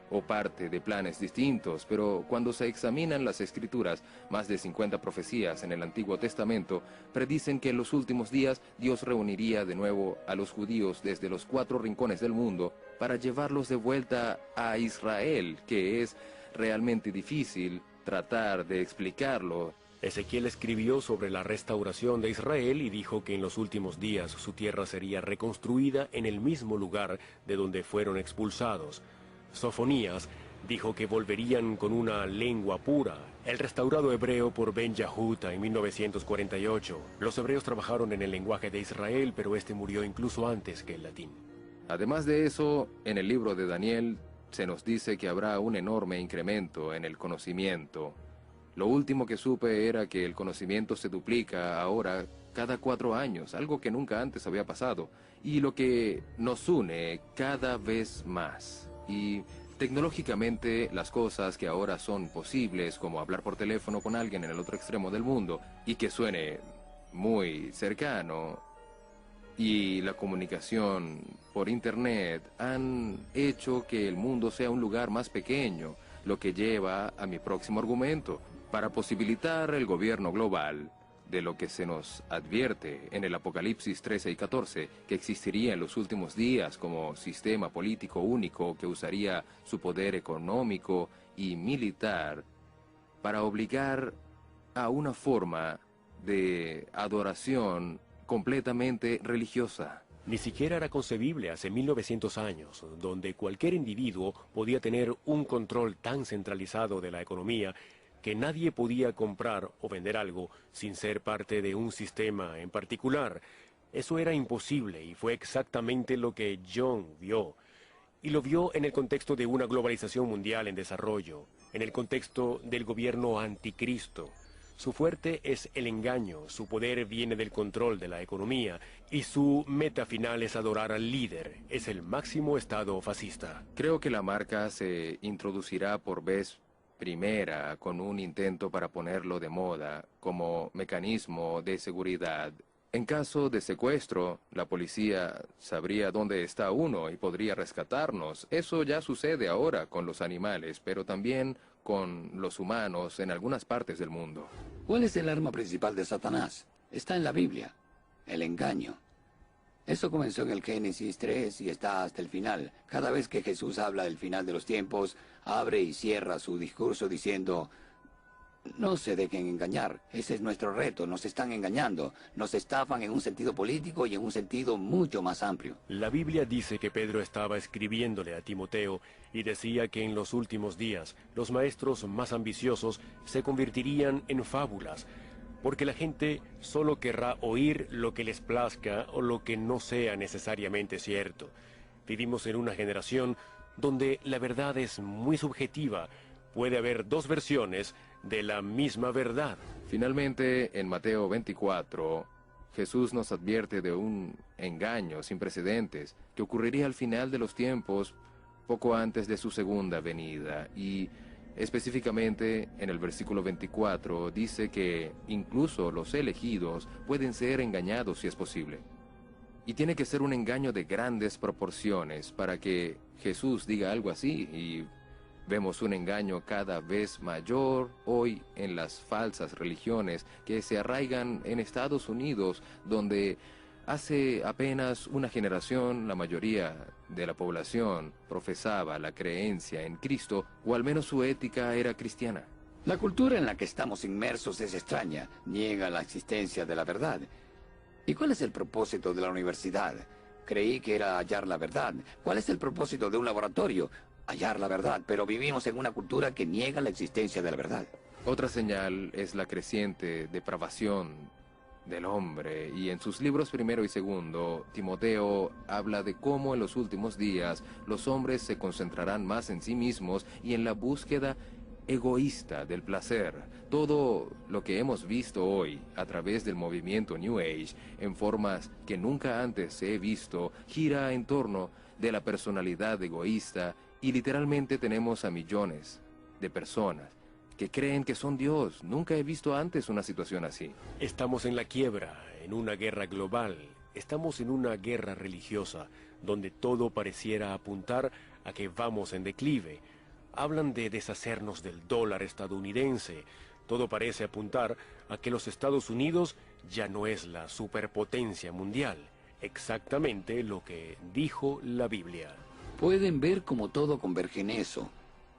o parte de planes distintos, pero cuando se examinan las escrituras, más de 50 profecías en el Antiguo Testamento predicen que en los últimos días Dios reuniría de nuevo a los judíos desde los 4 rincones del mundo para llevarlos de vuelta a Israel, que es realmente difícil tratar de explicarlo. Ezequiel escribió sobre la restauración de Israel y dijo que en los últimos días su tierra sería reconstruida en el mismo lugar de donde fueron expulsados. Sofonías dijo que volverían con una lengua pura, el restaurado hebreo por Ben Yahuta en 1948. Los hebreos trabajaron en el lenguaje de Israel, pero este murió incluso antes que el latín. Además de eso, en el libro de Daniel se nos dice que habrá un enorme incremento en el conocimiento. Lo último que supe era que el conocimiento se duplica ahora cada 4 años, algo que nunca antes había pasado, y lo que nos une cada vez más. Y tecnológicamente las cosas que ahora son posibles, como hablar por teléfono con alguien en el otro extremo del mundo, y que suene muy cercano, y la comunicación por internet han hecho que el mundo sea un lugar más pequeño, lo que lleva a mi próximo argumento. Para posibilitar el gobierno global, de lo que se nos advierte en el Apocalipsis 13 y 14, que existiría en los últimos días como sistema político único que usaría su poder económico y militar para obligar a una forma de adoración completamente religiosa. Ni siquiera era concebible hace 1900 años, donde cualquier individuo podía tener un control tan centralizado de la economía que nadie podía comprar o vender algo sin ser parte de un sistema en particular. Eso era imposible y fue exactamente lo que John vio. Y lo vio en el contexto de una globalización mundial en desarrollo, en el contexto del gobierno anticristo. Su fuerte es el engaño, su poder viene del control de la economía y su meta final es adorar al líder. Es el máximo estado fascista. Creo que la marca se introducirá por vez primera con un intento para ponerlo de moda como mecanismo de seguridad. En caso de secuestro, la policía sabría dónde está uno y podría rescatarnos. Eso ya sucede ahora con los animales, pero también con los humanos en algunas partes del mundo. ¿Cuál es el arma principal de Satanás? Está en la Biblia: el engaño. Eso comenzó en el Génesis 3 y está hasta el final. Cada vez que Jesús habla del final de los tiempos, abre y cierra su discurso diciendo: no se dejen engañar, ese es nuestro reto, nos están engañando, nos estafan en un sentido político y en un sentido mucho más amplio. La Biblia dice que Pedro estaba escribiéndole a Timoteo y decía que en los últimos días los maestros más ambiciosos se convertirían en fábulas, porque la gente solo querrá oír lo que les plazca o lo que no sea necesariamente cierto. Vivimos en una generación donde la verdad es muy subjetiva. Puede haber 2 versiones de la misma verdad. Finalmente, en Mateo 24, Jesús nos advierte de un engaño sin precedentes que ocurriría al final de los tiempos, poco antes de su segunda venida. Y específicamente, en el versículo 24, dice que incluso los elegidos pueden ser engañados si es posible. Y tiene que ser un engaño de grandes proporciones para que Jesús diga algo así. Y vemos un engaño cada vez mayor hoy en las falsas religiones que se arraigan en Estados Unidos, donde hace apenas una generación la mayoría de la población profesaba la creencia en Cristo, o al menos su ética era cristiana. La cultura en la que estamos inmersos es extraña, niega la existencia de la verdad. ¿Y cuál es el propósito de la universidad? Creí que era hallar la verdad. ¿Cuál es el propósito de un laboratorio? Hallar la verdad, pero vivimos en una cultura que niega la existencia de la verdad. Otra señal es la creciente depravación del hombre, y en sus libros primero y segundo, Timoteo habla de cómo en los últimos días los hombres se concentrarán más en sí mismos y en la búsqueda egoísta del placer. Todo lo que hemos visto hoy a través del movimiento New Age, en formas que nunca antes se he visto, gira en torno de la personalidad egoísta, y literalmente tenemos a millones de personas que creen que son Dios. Nunca he visto antes una situación así. Estamos en la quiebra, en una guerra global. Estamos en una guerra religiosa, donde todo pareciera apuntar a que vamos en declive. Hablan de deshacernos del dólar estadounidense. Todo parece apuntar a que los Estados Unidos ya no es la superpotencia mundial. Exactamente lo que dijo la Biblia. Pueden ver cómo todo converge en eso.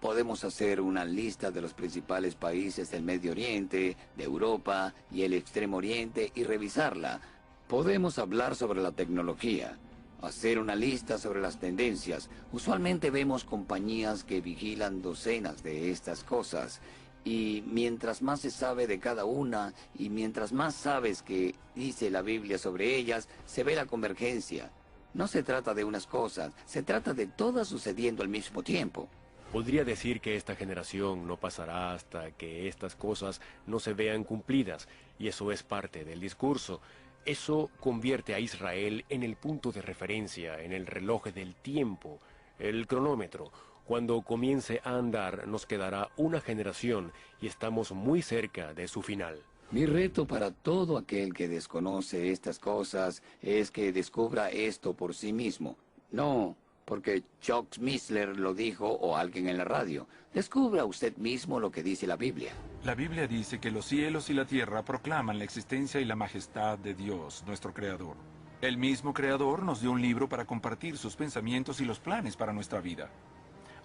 Podemos hacer una lista de los principales países del Medio Oriente, de Europa y el Extremo Oriente y revisarla. Podemos hablar sobre la tecnología, hacer una lista sobre las tendencias. Usualmente vemos compañías que vigilan docenas de estas cosas. Y mientras más se sabe de cada una, y mientras más sabes que dice la Biblia sobre ellas, se ve la convergencia. No se trata de unas cosas, se trata de todas sucediendo al mismo tiempo. Podría decir que esta generación no pasará hasta que estas cosas no se vean cumplidas, y eso es parte del discurso. Eso convierte a Israel en el punto de referencia, en el reloj del tiempo, el cronómetro. Cuando comience a andar, nos quedará una generación y estamos muy cerca de su final. Mi reto para todo aquel que desconoce estas cosas es que descubra esto por sí mismo. No porque Chuck Missler lo dijo o alguien en la radio. Descubra usted mismo lo que dice la Biblia. La Biblia dice que los cielos y la tierra proclaman la existencia y la majestad de Dios, nuestro Creador. El mismo Creador nos dio un libro para compartir sus pensamientos y los planes para nuestra vida.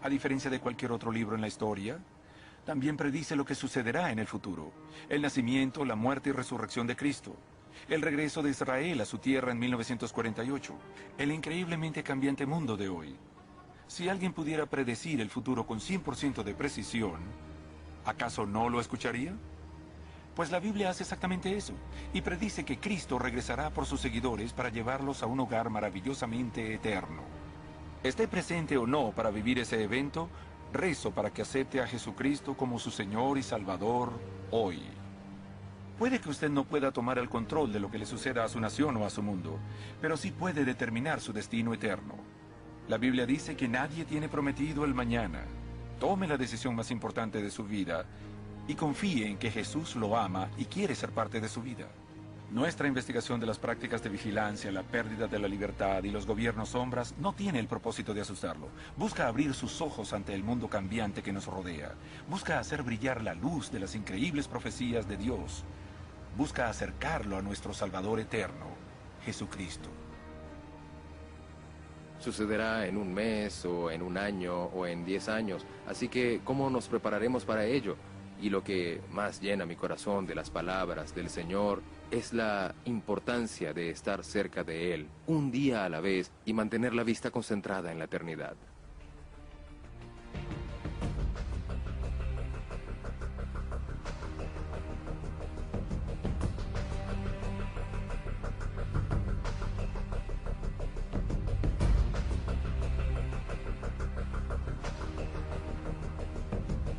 A diferencia de cualquier otro libro en la historia, también predice lo que sucederá en el futuro. El nacimiento, la muerte y resurrección de Cristo. El regreso de Israel a su tierra en 1948. El increíblemente cambiante mundo de hoy. Si alguien pudiera predecir el futuro con 100% de precisión, ¿acaso no lo escucharía? Pues la Biblia hace exactamente eso, y predice que Cristo regresará por sus seguidores para llevarlos a un hogar maravillosamente eterno. Esté presente o no para vivir ese evento, rezo para que acepte a Jesucristo como su Señor y Salvador hoy. Puede que usted no pueda tomar el control de lo que le suceda a su nación o a su mundo, pero sí puede determinar su destino eterno. La Biblia dice que nadie tiene prometido el mañana. Tome la decisión más importante de su vida y confíe en que Jesús lo ama y quiere ser parte de su vida. Nuestra investigación de las prácticas de vigilancia, la pérdida de la libertad y los gobiernos sombras no tiene el propósito de asustarlo. Busca abrir sus ojos ante el mundo cambiante que nos rodea. Busca hacer brillar la luz de las increíbles profecías de Dios. Busca acercarlo a nuestro Salvador eterno, Jesucristo. Sucederá en un mes, o en un año, o en 10 años. Así que, ¿cómo nos prepararemos para ello? Y lo que más llena mi corazón de las palabras del Señor es la importancia de estar cerca de Él, un día a la vez, y mantener la vista concentrada en la eternidad.